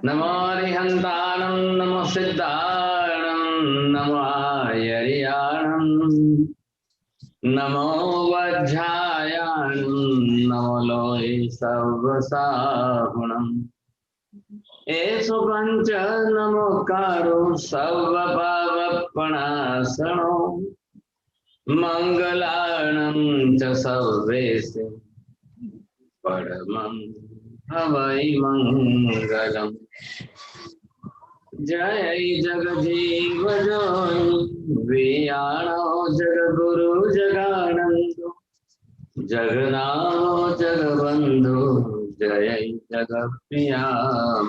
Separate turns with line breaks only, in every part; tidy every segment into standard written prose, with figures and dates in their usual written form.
नमो हरिहन्तानं नमो सिद्धारणं नमो आयर्याणं नमो वज्रायाणं नमो लोये सर्वसाहुणम् एषु पञ्च नमोकारो सर्वपावपणासनो मङ्गलाणं च सर्वेश परमं हवै मङ्गलम् जय जगजीव जोनि वियाणो जगगुरु जगानंदो जगनाथो जगबंधु जय जगप्रिया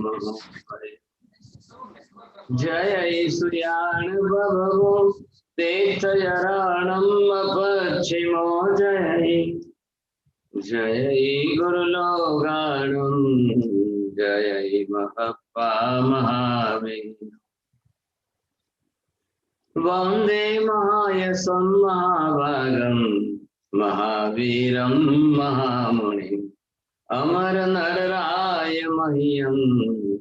मोहन जय सूर्याण बभवो तीर्थयराणम अपक्षिमो जय जय गुरुलोगाणं जय महप्पा महावीर वंदे महायशं महाभागं महावीरं महामुनिम् अमर नरराय मह्यं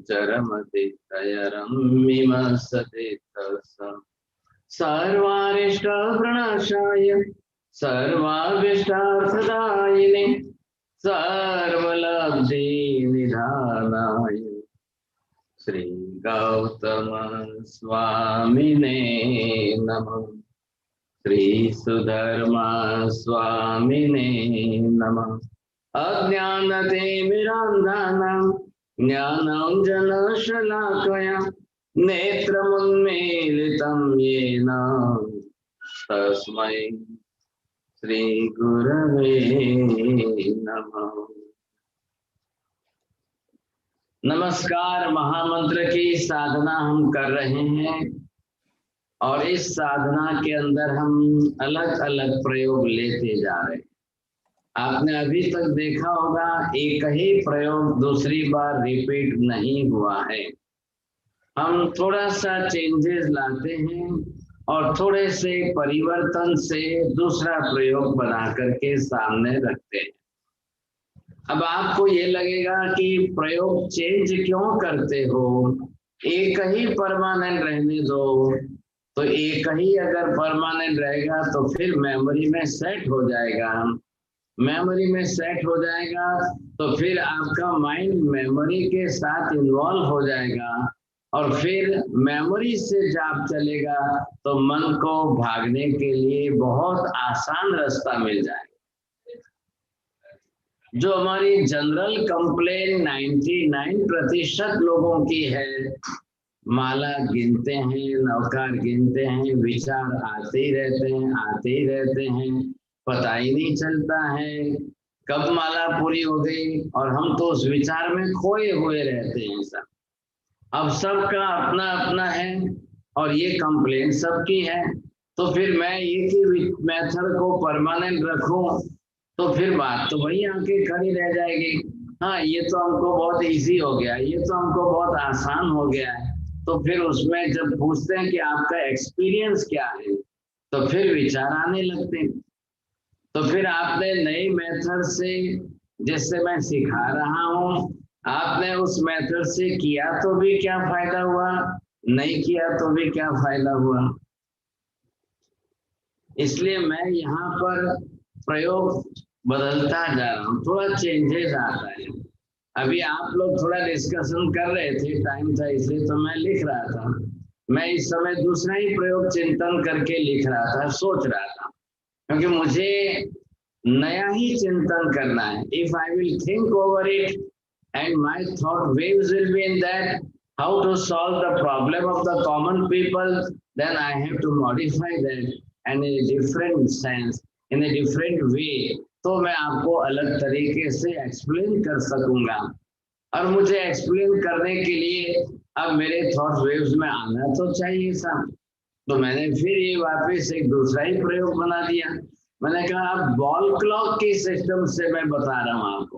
चरमतित्रयरम्यमसते सर्वारिष्टप्रणशाय सर्वाभीष्टार्थदायिने सर्वलब्धिनिधानाय श्री गौतम स्वामिने नमः। श्री सुधर्मा स्वामिने नमः। अज्ञानतिमिरान्धानां ज्ञानाञ्जनशलाकया नेत्रमुन्मीलितं येन तस्मै श्री गुरवे नमः। नमस्कार। महामंत्र की साधना हम कर रहे हैं और इस साधना के अंदर हम अलग अलग प्रयोग लेते जा रहे हैं। आपने अभी तक देखा होगा एक ही प्रयोग दूसरी बार रिपीट नहीं हुआ है। हम थोड़ा सा चेंजेस लाते हैं और थोड़े से परिवर्तन से दूसरा प्रयोग बना करके सामने रखते हैं। अब आपको ये लगेगा कि प्रयोग चेंज क्यों करते हो, एक ही परमानेंट रहने दो। तो एक ही अगर परमानेंट रहेगा तो फिर मेमोरी में सेट हो जाएगा। मेमोरी में सेट हो जाएगा तो फिर आपका माइंड मेमोरी के साथ इन्वॉल्व हो जाएगा और फिर मेमोरी से जब चलेगा तो मन को भागने के लिए बहुत आसान रास्ता मिल जाएगा। जो हमारी जनरल कंप्लेन 99% लोगों की है, माला गिनते हैं, नौकार गिनते हैं, विचार आते ही रहते हैं, आते ही रहते हैं, पता ही नहीं चलता है कब माला पूरी हो गई और हम तो उस विचार में खोए हुए रहते हैं। सब अब सबका अपना अपना है और ये कंप्लेन सबकी है। तो फिर मैं एक ही मेथड को परमानेंट रखूं तो फिर बात तो वही आके खड़ी रह जाएगी। हाँ, ये तो हमको बहुत इजी हो गया, ये तो हमको बहुत आसान हो गया है। तो फिर उसमें जब पूछते हैं कि आपका एक्सपीरियंस क्या है तो फिर विचार आने लगते हैं। तो फिर आपने नई मेथड से, जिससे मैं सिखा रहा हूँ, आपने उस मेथड से किया तो भी क्या फायदा हुआ, नहीं किया तो भी क्या फायदा हुआ। इसलिए मैं यहाँ पर प्रयोग बदलता जा रहा हूँ, थोड़ा चेंजेस आता है। अभी आप लोग थोड़ा डिस्कशन कर रहे थे, टाइम था इसलिए तो मैं लिख रहा था। मैं इस समय दूसरा ही प्रयोग चिंतन करके लिख रहा था, सोच रहा था, क्योंकि मुझे नया ही चिंतन करना है। If I will think over it and my thought waves will be in that how to solve the problem of the common people, then I have to modify that and in a different sense, in a different way, तो मैं आपको अलग तरीके से explain कर सकूंगा। और मुझे एक्सप्लेन करने के लिए अब मेरे थॉट वेव्स में आना तो चाहिए सा। तो मैंने फिर ये वापस एक दूसरा ही प्रयोग बना दिया। मैंने कहा अब बॉल क्लॉक के सिस्टम से मैं बता रहा हूँ आपको।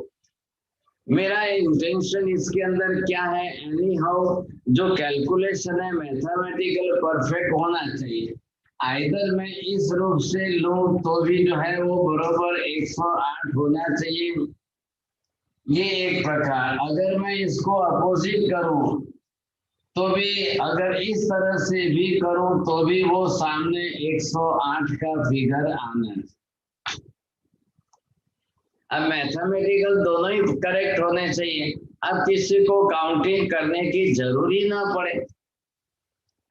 मेरा इंटेंशन इसके अंदर क्या है, एनी हाउ जो कैलकुलेशन है मैथमेटिकल परफेक्ट होना चाहिए। आइदर मैं इस रूप से लूं तो भी जो है वो बराबर 108 होना चाहिए, ये एक प्रकार। अगर मैं इसको अपोजिट करूं तो भी, अगर इस तरह से भी करूं तो भी वो सामने 108 का फिगर आना है। अब मैथमेटिकल दोनों ही करेक्ट होने चाहिए। अब किसी को काउंटिंग करने की जरूरी ना पड़े,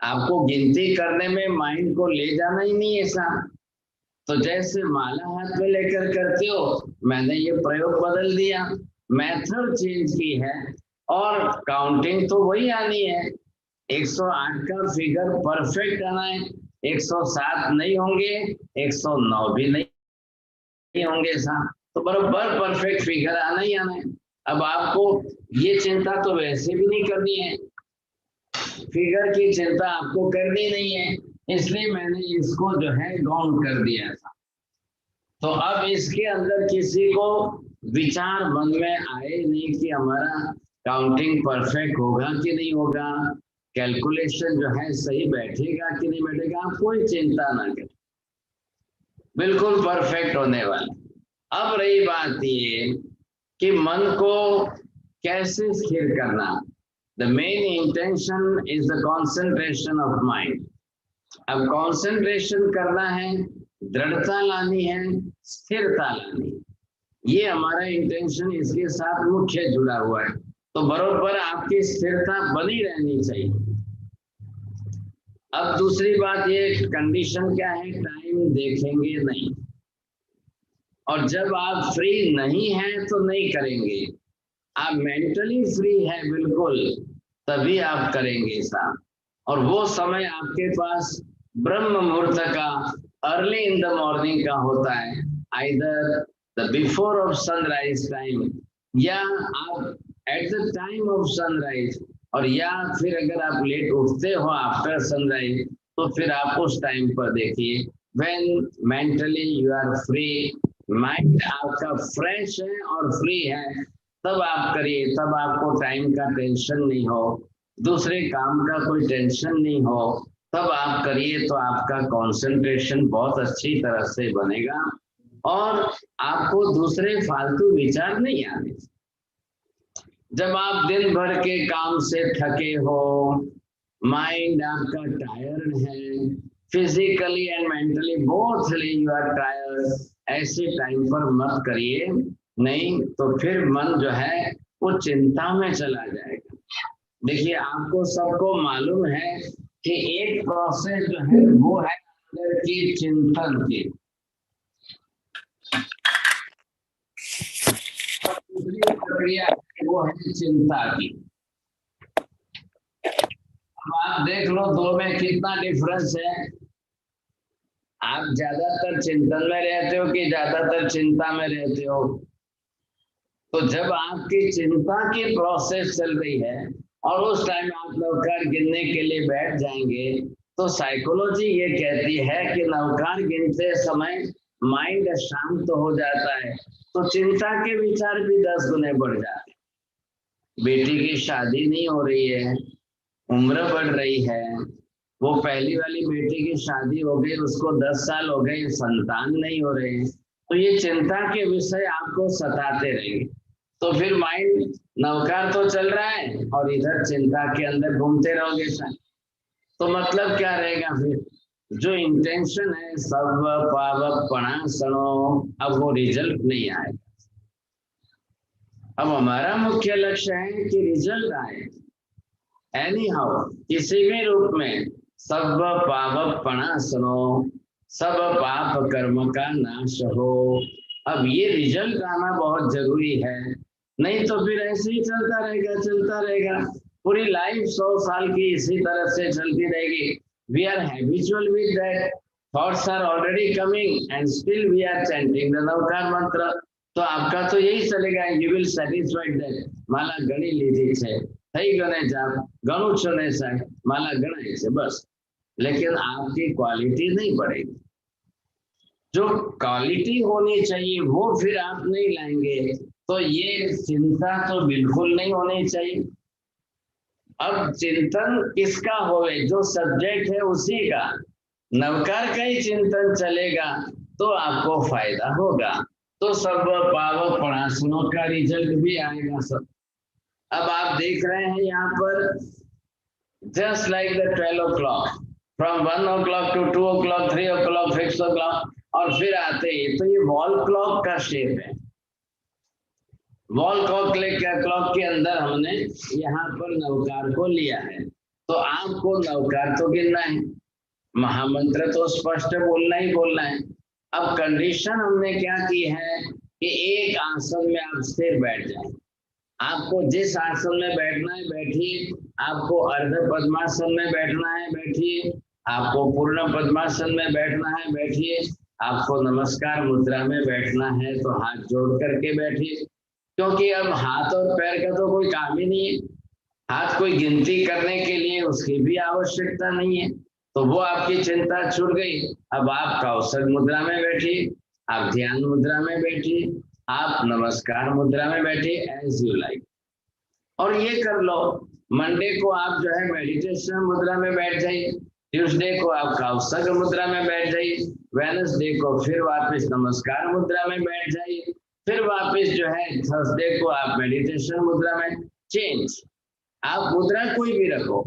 आपको गिनती करने में माइंड को ले जाना ही नहीं है साहब। तो जैसे माला हाथ में लेकर करते हो, मैंने ये प्रयोग बदल दिया, मेथड चेंज की है, और काउंटिंग तो वही आनी है। 108 का फिगर परफेक्ट आना है, 107 नहीं होंगे, 109 भी नहीं होंगे साहब, तो बराबर परफेक्ट फिगर आना ही आना है। अब आपको ये चिंता तो वैसे भी नहीं करनी है, फिगर की चिंता आपको करनी नहीं है, इसलिए मैंने इसको जो है गौण कर दिया था। तो अब इसके अंदर किसी को विचार मन में आए नहीं कि हमारा काउंटिंग परफेक्ट होगा कि नहीं होगा, कैलकुलेशन जो है सही बैठेगा कि नहीं बैठेगा, आप कोई चिंता ना करें, बिल्कुल परफेक्ट होने वाला। अब रही बात ये कि मन को कैसे स्थिर करना। The main intention is the concentration of mind. अब कॉन्सेंट्रेशन करना है, दृढ़ता लानी है, स्थिरता लानी है, ये हमारा इंटेंशन इसके साथ मुख्य जुड़ा हुआ है। तो बरोबर आपकी स्थिरता बनी रहनी चाहिए। अब दूसरी बात ये कंडीशन क्या है, टाइम देखेंगे नहीं, और जब आप फ्री नहीं हैं तो नहीं करेंगे। आप मेंटली फ्री है बिल्कुल, तभी आप करेंगे साहब। और वो समय आपके पास ब्रह्म मुहूर्त का, अर्ली इन द मॉर्निंग का होता है, either the before of sunrise time, या आप at the time of sunrise, और या फिर अगर आप लेट उठते हो आफ्टर सनराइज तो फिर आप उस टाइम पर देखिए, when mentally you are free, mind आपका फ्रेश है और फ्री है, तब आप करिए। तब आपको टाइम का टेंशन नहीं हो, दूसरे काम का कोई टेंशन नहीं हो, तब आप करिए, तो आपका कंसंट्रेशन बहुत अच्छी तरह से बनेगा और आपको दूसरे फालतू विचार नहीं आने। जब आप दिन भर के काम से थके हो, माइंड आपका टायर्ड है, physically and mentally bothly you are tired, ऐसे टाइम पर मत करिए, नहीं तो फिर मन जो है वो चिंता में चला जाएगा। देखिए, आपको सबको मालूम है कि एक प्रोसेस जो है वो है अंदर की चिंतन की, दूसरी प्रक्रिया वो है चिंता की। अब आप देख लो दो में कितना डिफरेंस है। आप ज्यादातर चिंतन में रहते हो कि ज्यादातर चिंता में रहते हो? तो जब आपकी चिंता की प्रोसेस चल रही है और उस टाइम आप नवकार गिनने के लिए बैठ जाएंगे, तो साइकोलॉजी ये कहती है कि नवकार गिनते समय माइंड शांत हो जाता है, तो चिंता के विचार भी 10 गुने बढ़ जाते हैं। बेटी की शादी नहीं हो रही है, उम्र बढ़ रही है, वो पहली वाली बेटी की शादी हो गई, उसको 10 साल हो गए, संतान नहीं हो रहे, तो ये चिंता के विषय आपको सताते रहेंगे। तो फिर माइंड नवकार तो चल रहा है और इधर चिंता के अंदर घूमते रहोगे सर, तो मतलब क्या रहेगा फिर? जो इंटेंशन है सब पावक पणासनो, अब वो रिजल्ट नहीं आएगा। अब हमारा मुख्य लक्ष्य है कि रिजल्ट आए, एनी हाउ, किसी भी रूप में। सब पावक पणासनो, सब पाप कर्म का नाश हो। अब ये रिजल्ट आना बहुत जरूरी है, नहीं तो फिर ऐसे ही चलता रहेगा पूरी लाइफ। 100 साल की इसी तरह से चलती रहेगी। We are habitual with that, thoughts are already coming and still we are chanting the Navkar mantra. तो आपका तो यही चलेगा, यू विल सेटिस्फाइड दैट माला गणी लीधी છે, થઈ ગણે જાપ ઘણું છો ને સાહેબ, माला गणाई છે बस। लेकिन आपकी क्वालिटी नहीं बढ़ेगी, जो क्वालिटी होनी चाहिए वो फिर आप नहीं लाएंगे, तो ये चिंता तो बिल्कुल नहीं होनी चाहिए। अब चिंतन किसका होवे? जो सब्जेक्ट है उसी का, नवकार का ही चिंतन चलेगा तो आपको फायदा होगा। तो सब पावक पढ़ाशुनों का रिजल्ट भी आएगा सब। अब आप देख रहे हैं यहाँ पर just like the 12 o'clock, from 1 o'clock to 2 o'clock, 3 o'clock, 6 o'clock, और फिर आते ही तो ये वॉल क्लॉक का शेप है। वॉल क्लॉक के अंदर हमने यहाँ पर नवकार को लिया है। तो आपको नवकार तो गिनना है, महामंत्र तो स्पष्ट बोलना ही बोलना है। अब कंडीशन हमने क्या की है कि एक आसन में आप स्थिर बैठ जाए। आपको जिस आसन में बैठना है बैठिए, आपको अर्ध पद्मासन में बैठना है बैठिए, आपको पूर्ण पद्मासन में बैठना है बैठिए, आपको नमस्कार मुद्रा में बैठना है तो हाथ जोड़ करके बैठिए, क्योंकि अब हाथ और पैर का तो कोई काम ही नहीं है। हाथ कोई गिनती करने के लिए उसकी भी आवश्यकता नहीं है, तो वो आपकी चिंता छूट गई। अब आप कौशल मुद्रा में बैठिए, आप ध्यान मुद्रा में बैठिए, आप नमस्कार मुद्रा में बैठिए, एज यू लाइक। और ये कर लो, मंडे को आप जो है मेडिटेशन मुद्रा में बैठ जाइए, ट्यूसडे को आप कौशल मुद्रा में बैठ जाइए, वेडनेसडे को फिर वापस नमस्कार मुद्रा में बैठ जाइए, फिर वापस जो है थर्सडे को आप मेडिटेशन मुद्रा में चेंज। आप मुद्रा कोई भी रखो,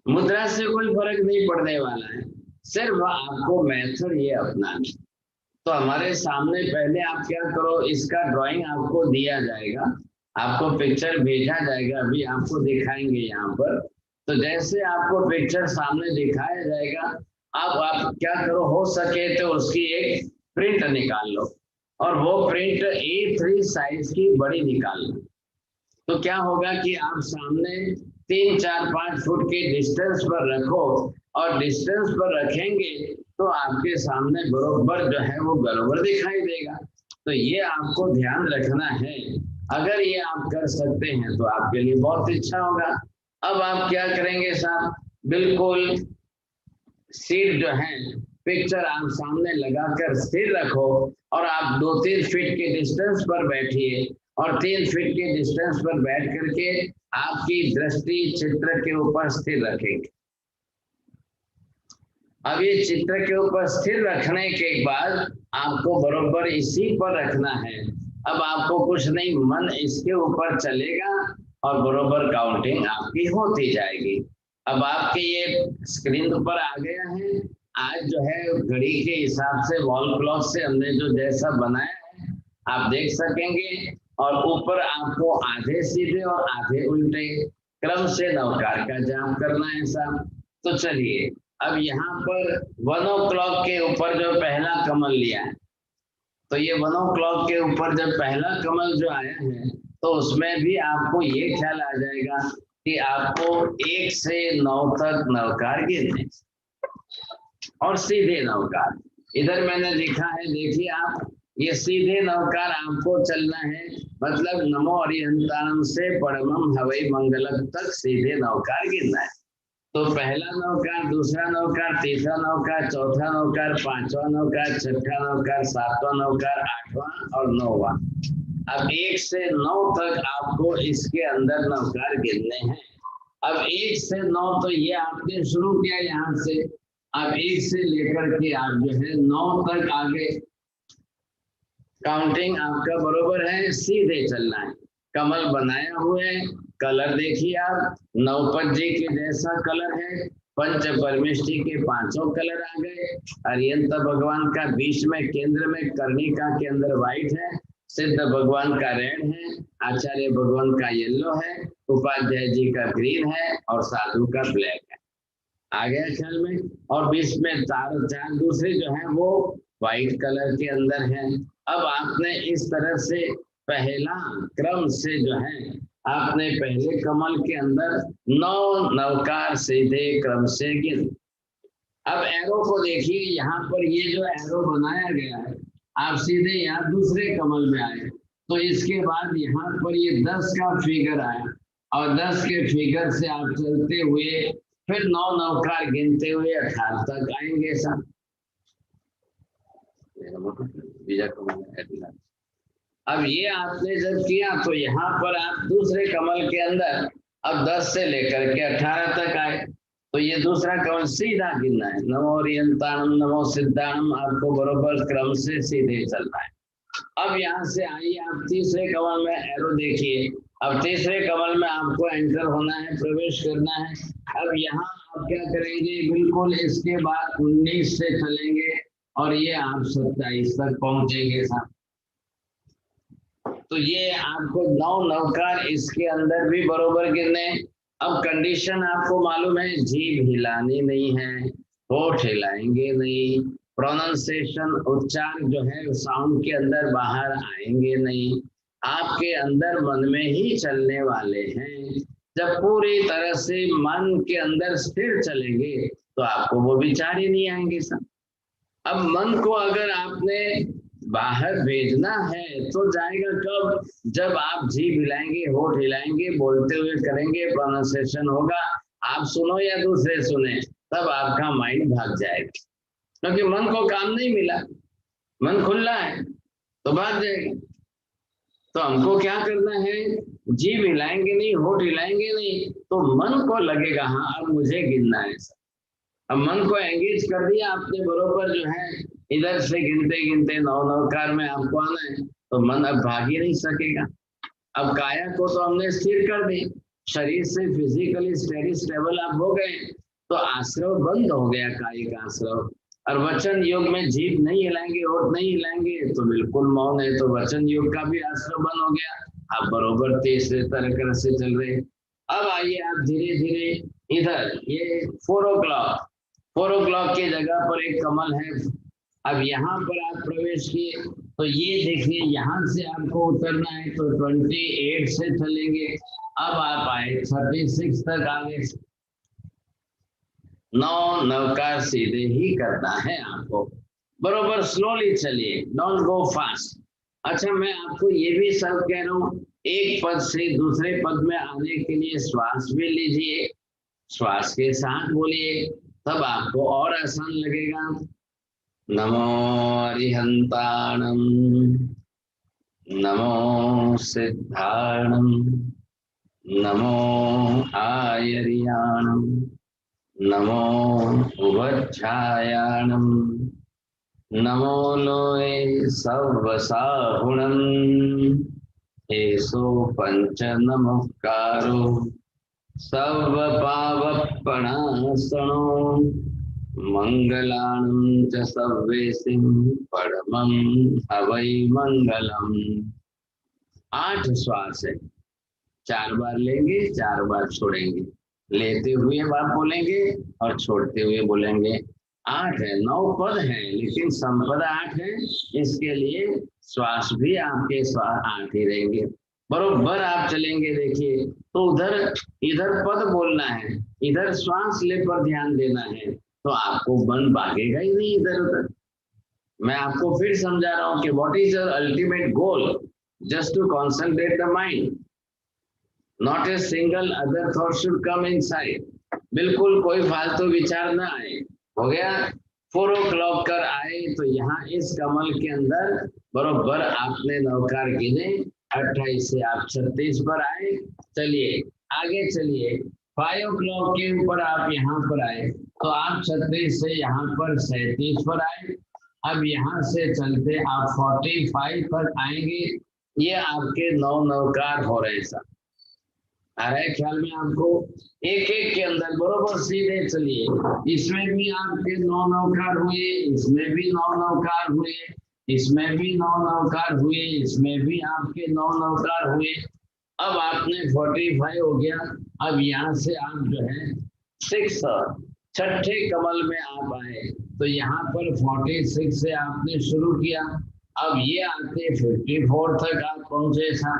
मुद्रा से कोई फर्क नहीं पड़ने वाला है, सिर्फ आपको मेथड ये अपनाना। तो हमारे सामने पहले आप क्या करो, इसका ड्राइंग आपको दिया जाएगा, आपको पिक्चर भेजा जाएगा, अभी आपको दिखाएंगे यहाँ पर। तो जैसे आपको पिक्चर सामने दिखाया जाएगा, अब आप क्या करो, हो सके तो उसकी एक प्रिंट निकाल लो, और वो प्रिंट A3 साइज की बड़ी निकाल लो। तो क्या होगा कि आप सामने 3, 4, 5 फुट के डिस्टेंस पर रखो, और डिस्टेंस पर रखेंगे तो आपके सामने बरोबर जो है वो बरोबर दिखाई देगा। तो ये आपको ध्यान रखना है, अगर ये आप कर सकते हैं तो आपके लिए बहुत अच्छा होगा। अब आप क्या करेंगे साहब, बिल्कुल सीट जो है पिक्चर आप सामने लगाकर स्थिर रखो, और आप 2-3 फीट के डिस्टेंस पर बैठिए, और 3 फीट के डिस्टेंस पर बैठ करके आपकी दृष्टि चित्र के ऊपर स्थिर रखेंगे। अब ये चित्र के ऊपर स्थिर रखने के बाद आपको बरोबर इसी पर रखना है। अब आपको कुछ नहीं, मन इसके ऊपर चलेगा और बरोबर काउंटिंग आपकी होती जाएगी। अब आपके ये स्क्रीन पर आ गया है, आज जो है घड़ी के हिसाब से वॉल क्लॉक से हमने जो जैसा बनाया है आप देख सकेंगे, और ऊपर आपको आधे सीधे और आधे उल्टे क्रम से नवकार का जाप करना है साहब। तो चलिए, अब यहाँ पर 1 o'clock के ऊपर जो पहला कमल लिया है, तो ये 1 o'clock के ऊपर जब पहला कमल जो आया है, तो उसमें भी आपको ये ख्याल आ जाएगा कि आपको 1 से 9 तक नवकार गिनने, और सीधे नवकार इधर मैंने लिखा है, देखिए आप, ये सीधे नवकार आपको चलना है, मतलब नमो अरिहंतानम से परमम हवै मंगलम तक सीधे नवकार गिनना है। तो पहला नवकार, दूसरा नवकार, तीसरा नवकार, चौथा नवकार, पांचवा नवकार, छठा नवकार, सातवां नवकार, आठवां और 9वां। अब 1 से 9 तक आपको इसके अंदर नवकार गिनने हैं। अब 1 से 9 तो ये आपने शुरू किया यहाँ से, अब 1 से लेकर के आप जो है 9 तक आगे काउंटिंग आपका बरोबर है, सीधे चलना है। कमल बनाया हुआ है, कलर देखिए आप, नवपत जी के जैसा कलर है, पंच परमेष्टि के 5 कलर आ गए, अरियंत भगवान का बीच में केंद्र में कर्णिका के अंदर व्हाइट है, सिद्ध भगवान का रेड है, आचार्य भगवान का येलो है, उपाध्याय जी का ग्रीन है, और साधु का ब्लैक है। आ गया ख्याल में? और बीच में चार दूसरे जो है वो व्हाइट कलर के अंदर है। अब आपने इस तरह से पहला क्रम से जो है आपने पहले कमल के अंदर 9 नवकार सीधे क्रम से गिन। अब एरो को देखिए, यहाँ पर ये जो एरो बनाया गया है, आप सीधे यहाँ दूसरे कमल में आए, तो इसके बाद यहाँ पर ये 10 का फिगर आया, और 10 के फिगर से आप चलते हुए फिर 9 नवकार गिनते हुए 18 तक आएंगे साहब। अब ये आपने जब किया तो यहाँ पर आप दूसरे कमल के अंदर अब 10 से लेकर के 18 तक आए, तो ये दूसरा कमल सीधा गिनना है, नमो ओरियंताणम नमो सिद्धाणम, आपको बरोबर क्रम से सीधे चलना है। अब यहाँ से आइए आप तीसरे कमल में, एरो देखिए। अब तीसरे कमल में आपको एंटर होना है, प्रवेश करना है। अब यहाँ आप क्या करेंगे, बिल्कुल इसके बाद 19 से चलेंगे और ये आप 27 तक पहुंचेंगे साहब। तो ये आपको 9 नवकार इसके अंदर भी बरोबर गिरने। अब कंडीशन आपको मालूम है, जीभ हिलानी नहीं है, होठ हिलाएंगे नहीं, प्रोनाउंसिएशन उच्चार जो है साउंड के अंदर बाहर आएंगे नहीं, आपके अंदर मन में ही चलने वाले हैं। जब पूरी तरह से मन के अंदर स्थिर चलेंगे तो आपको वो विचार ही नहीं आएंगे सब। अब मन को अगर आपने बाहर भेजना है तो जाएगा कब, जब आप जीभ हिलाएंगे, होठ हिलाएंगे, बोलते हुए करेंगे, प्रोनाउंसिएशन होगा, आप सुनो या दूसरे सुने, तब आपका माइंड भाग जाएगा, क्योंकि मन को काम नहीं मिला, मन खुला है तो भाग जाएगा। तो हमको क्या करना है, जीभ हिलाएंगे नहीं, होठ हिलाएंगे नहीं, तो मन को लगेगा हाँ अब मुझे गिनना है। अब मन को एंगेज कर दिया आपने, बरोबर जो है इधर से गिनते गिनते 9 नवकार में आपको आना है, तो मन अब भाग ही नहीं सकेगा। अब काया को तो हमने स्थिर कर दी, शरीर से फिजिकली स्टेडी स्टेबल आप हो गए, तो आश्रव बंद हो गया, कायिक आश्रव। और वचन योग में जीभ नहीं हिलाएंगे, होठ नहीं हिलाएंगे, तो बिल्कुल मौन है, तो वचन योग का भी आश्रव बंद हो गया। आप बरोबर तीसरे तरह से चल रहे। अब आइए आप धीरे धीरे इधर, ये 4 o'clock की जगह पर एक कमल है। अब यहाँ पर आप प्रवेश किए तो ये देखिए, यहाँ से आपको उतरना है तो 28 से चलेंगे। अब आप आए 36 तक आगे, 9 नवकार सीधे ही करना है आपको, बरोबर स्लोली चलिए, डोंट गो फास्ट। अच्छा मैं आपको ये भी सब कह रहा हूँ, एक पद से दूसरे पद में आने के लिए श्वास भी लीजिए, श्वास के साथ बोलिए, तब आपको और आसान लगेगा। नमो अरिहंताणं, नमो सिद्धाणं, नमो आयर्याणं, नमो उभच्छायाणं, नमो लोये सवसाहुणं, एषो पंच नमस्कारो सर्वपावपणासनो, मंगलानं च सर्वेसिं परमं हवै मंगलम्। 8 श्वास है, 4 बार लेंगे, 4 बार छोड़ेंगे, लेते हुए आप बोलेंगे और छोड़ते हुए बोलेंगे। 8 है, 9 पद है, लेकिन संपदा 8 है, इसके लिए श्वास भी आपके श्वास 8 ही रहेंगे। बरोबर आप चलेंगे, देखिए तो उधर इधर पद बोलना है, इधर श्वास ले पर ध्यान देना है, तो आपको मन भागेगा ही नहीं इधर उधर। मैं आपको फिर समझा रहा हूँ कि what is your ultimate goal, just to concentrate the mind, not a single other thought should come inside. बिल्कुल कोई फालतू विचार ना आए। हो गया, 4 o'clock कर आए तो यहाँ इस कमल के अंदर बरोबर आपने नवकार गिने, 28 से आप 36 पर आए। चलिए आगे चलिए, 5 o'clock के ऊपर आप यहाँ पर आए तो आप 36 से यहाँ पर 37 पर आए। अब यहाँ से चलते आप 45 पर आएंगे। ये आपके 9 नवकार हो रहे सर, आ रहा है ख्याल में आपको? एक एक के अंदर बरोबर सीधे चलिए, इसमें भी आपके 9 नवकार हुए, इसमें भी 9 नवकार हुए, इसमें भी 9 नवकार हुए, इसमें भी आपके 9 नवकार हुए। अब आपने 45 हो गया। अब यहाँ से आप जो है 6 छठे कमल में आप आए तो यहाँ पर 46 से आपने शुरू किया। अब ये आते 54 तक आप पहुंचे था,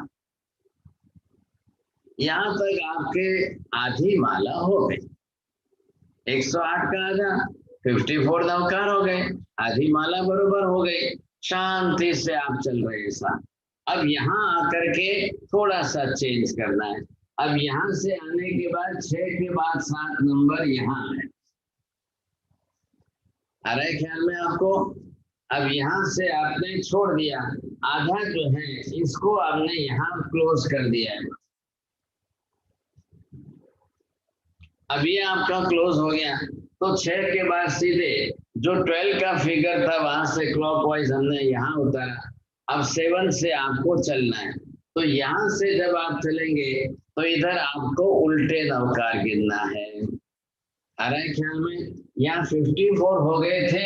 यहाँ तक आपके आधी माला हो गई। 108 का आधा, 54 नवकार हो गए, आधी माला बरोबर हो गई। शांति से आप चल रहे हैं साथ। अब यहाँ आकर के थोड़ा सा चेंज करना है। अब यहाँ से आने के बाद 6 के बाद 7 नंबर यहाँ है, आ रहा है ख्याल में आपको? अब यहाँ से आपने छोड़ दिया, आधा जो है इसको आपने यहाँ क्लोज कर दिया है। अब ये आपका क्लोज हो गया तो 6 के बाद सीधे जो 12 का फिगर था वहां से क्लॉकवाइज हमने यहाँ उतारा। अब 7 से आपको चलना है, तो यहाँ से जब आप चलेंगे तो इधर आपको उल्टे नवकार गिनना है। आ रहा है ख्याल में? यहाँ 54 हो गए थे,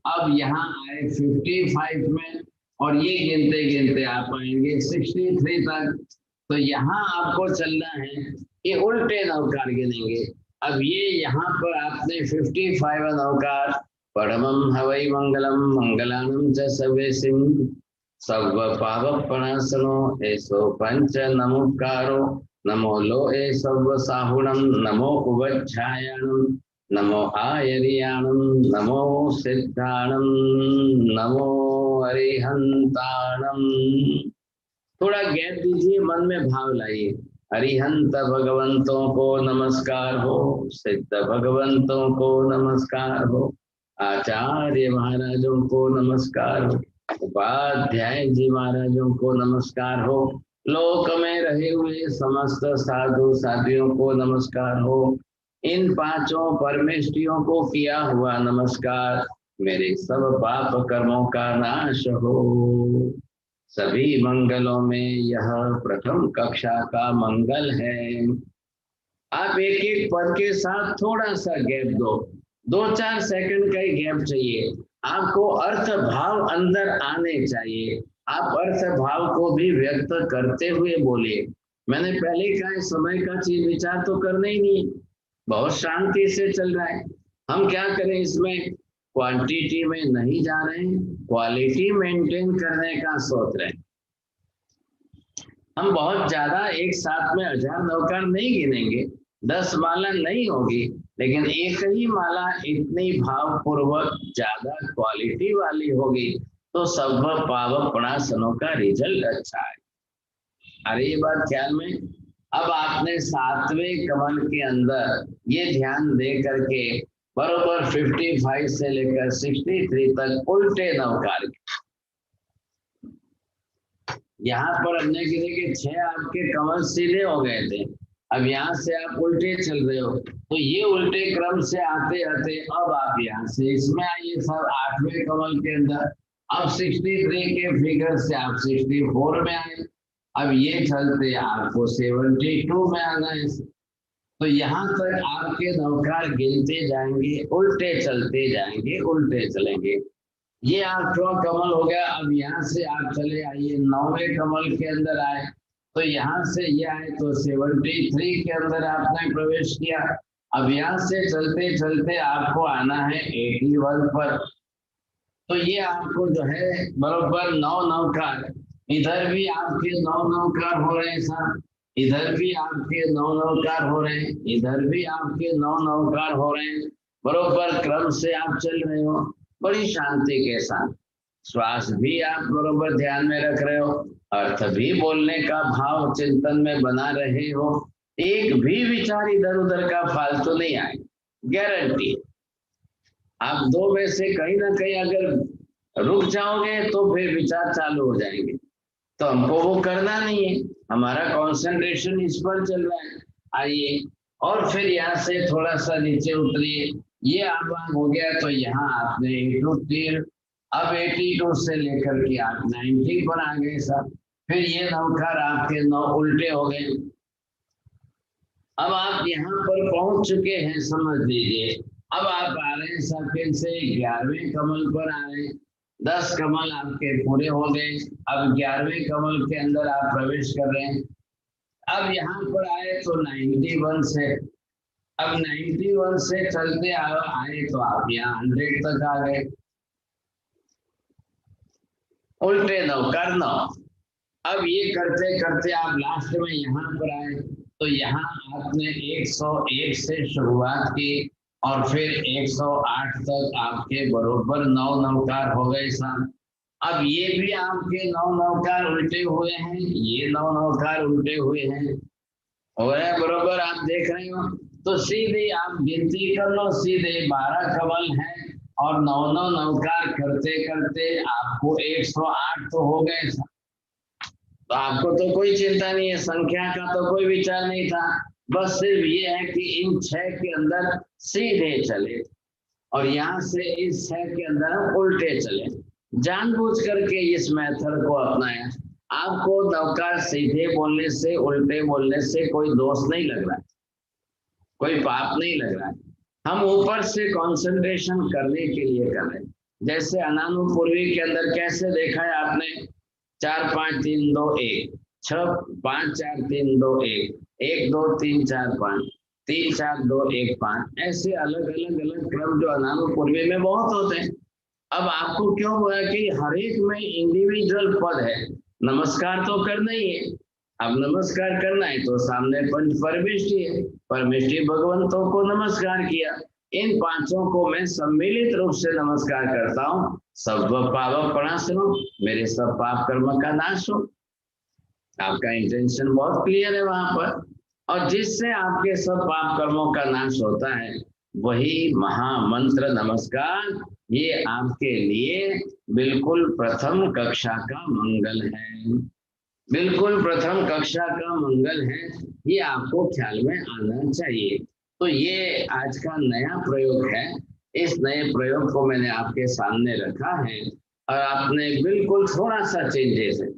अब यहाँ आए 55 में, और ये गिनते गिनते आप आएंगे 63 तक। तो यहाँ आपको चलना है, ये उल्टे नवकार गिनेंगे। अब ये यहाँ पर आपने 55 नवकार, परमं हवै मंगलम मंगलानम च सर्वेसिं सर्व पाप प्रणाशनो ऐसो पंच नमोकारो नमो लोहे सर्व साहुणम नमो उवच्छायणम नमो आयरियाणम नमो सिद्धाणम नमो अरिहंताणम। थोड़ा गैप दीजिए, मन में भाव लाइए। अरिहंत भगवंतों को नमस्कार हो, सिद्ध भगवंतों को नमस्कार हो, आचार्य महाराजों को नमस्कार हो, उपाध्याय जी महाराजों को नमस्कार हो, लोक में रहे हुए समस्त साधु साधियों को नमस्कार हो, इन पांचों परमेष्टियों को किया हुआ नमस्कार, मेरे सब पाप कर्मों का नाश हो। सभी मंगलों में यह प्रथम कक्षा का मंगल है। आप एक एक पद के साथ थोड़ा सा गैप दो, 2-4 सेकंड का ही गैप चाहिए। आपको अर्थ भाव अंदर आने चाहिए, आप अर्थ भाव को भी व्यक्त करते हुए बोलिए। मैंने पहले कहा, समय का चीज विचार तो करना ही नहीं, बहुत शांति से चल रहा है। हम क्या करें, इसमें क्वांटिटी में नहीं जा रहे हैं, क्वालिटी मेंटेन करने का सोच रहे हैं। हम बहुत ज्यादा एक साथ में 1000 नवकार नहीं गिनेंगे, 10 माला नहीं होगी, लेकिन एक ही माला इतनी भाव पूर्वक ज्यादा क्वालिटी वाली होगी तो सब पावक प्रणाशनों का रिजल्ट अच्छा है। अरे ये बात ख्याल में। अब आपने 7वें कमल के अंदर ये ध्यान दे करके बरोबर 55 से लेकर 63 तक उल्टे नवकार। यहाँ पर हमने गिने कि 6 आपके कमल सीधे हो गए थे, अब यहाँ से आप उल्टे चल रहे हो, तो ये उल्टे क्रम से आते आते अब आप यहाँ से इसमें आइए सर 8वें कमल के अंदर। अब 63 के फिगर से आप 64 में आए, अब ये चलते आपको 72 में आना है। तो यहाँ तक आपके नवकार गिनते जाएंगे, उल्टे चलते जाएंगे, उल्टे चलेंगे। ये 8वां कमल हो गया। अब यहाँ से आप चले आइए 9वें कमल के अंदर आए, तो यहाँ से ये आए तो 73 के अंदर आपने प्रवेश किया। अब यहाँ से चलते चलते आपको आना है 81 पर। तो ये आपको जो है बरोबर 9 नवकार, इधर भी आपके 9 नवकार हो रहे हैं साहब, इधर भी आपके 9 नवकार हो रहे हैं, इधर भी आपके 9 नवकार हो रहे हैं। बरोबर क्रम से आप चल रहे हो, बड़ी शांति के साथ। श्वास भी आप बरोबर ध्यान में रख रहे हो, अर्थ भी बोलने का भाव चिंतन में बना रहे हो, एक भी विचार इधर उधर का फालतू नहीं आए, गारंटी। आप 2 में से कहीं ना कहीं अगर रुक जाओगे तो फिर विचार चालू हो जाएंगे, तो हमको वो करना नहीं है, हमारा कंसंट्रेशन इस पर चल रहा है। आइए और फिर यहाँ से थोड़ा सा नीचे उतरिए, ये आप हो गया, तो यहाँ आपने 82, अब 82 से लेकर के आप 90 पर आ गए साहब। फिर ये नवकार आपके 9 उल्टे हो गए। अब आप यहाँ पर पहुंच चुके हैं, समझ लीजिए। अब आप आ रहे हैं सब फिर से 11वें कमल पर आ रहे हैं, 10 कमल आपके पूरे हो गए। अब 11वें कमल के अंदर आप प्रवेश कर रहे हैं। अब यहाँ पर आए तो 91 से, अब 91 से चलते आए तो आप यहाँ 100 तक आ गए, उल्टे नवकार 9। अब ये करते करते आप लास्ट में यहाँ पर आए, तो यहाँ आपने 101 से शुरुआत की और फिर 108 तक आपके बरोबर 9 नवकार हो गए साहब। अब ये भी आपके 9 नवकार उल्टे हुए हैं, ये 9 नवकार उल्टे हुए हैं, हो रहा है बरोबर, आप देख रहे हो। तो सीधे आप गिनती कर लो, सीधे 12 कमल है और 9 नवकार करते करते आपको 108 तो हो गए। तो आपको तो कोई चिंता नहीं है, संख्या का तो कोई विचार नहीं था, बस सिर्फ ये है कि इन 6 के अंदर सीधे चले और यहाँ से इस 6 के अंदर हम उल्टे चले। जानबूझ करके इस मेथड को अपनाया। आपको नौकार सीधे बोलने से, उल्टे बोलने से कोई दोष नहीं लग रहा, कोई पाप नहीं लग रहा है। हम ऊपर से कंसंट्रेशन करने के लिए कर रहे हैं। जैसे अनानुपूर्वी के अंदर कैसे देखा है आपने, 4 5 3 2 1, 6 5 4 3 2 1, 1 2 3 4 5, 3 4 2 1 5, ऐसे अलग अलग अलग क्रम जो अनानुपूर्वी में बहुत होते हैं। अब आपको क्यों हुआ कि हर एक में इंडिविजुअल पद है, नमस्कार तो करना ही है। अब नमस्कार करना है तो सामने पंच परमेष्टि है, परमेष्टि भगवंतों को नमस्कार किया। इन पांचों को मैं सम्मिलित रूप से नमस्कार करता हूँ। सब पाप प्रणाशनो, मेरे सब पाप कर्म का नाश हो। आपका इंटेंशन बहुत क्लियर है वहां पर, और जिससे आपके सब पाप कर्मों का नाश होता है वही महामंत्र नमस्कार, ये आपके लिए बिल्कुल प्रथम कक्षा का मंगल है, बिल्कुल प्रथम कक्षा का मंगल है। ये आपको ख्याल में आना चाहिए। तो ये आज का नया प्रयोग है। इस नए प्रयोग को मैंने आपके सामने रखा है, और आपने बिल्कुल थोड़ा सा चेंजेस है।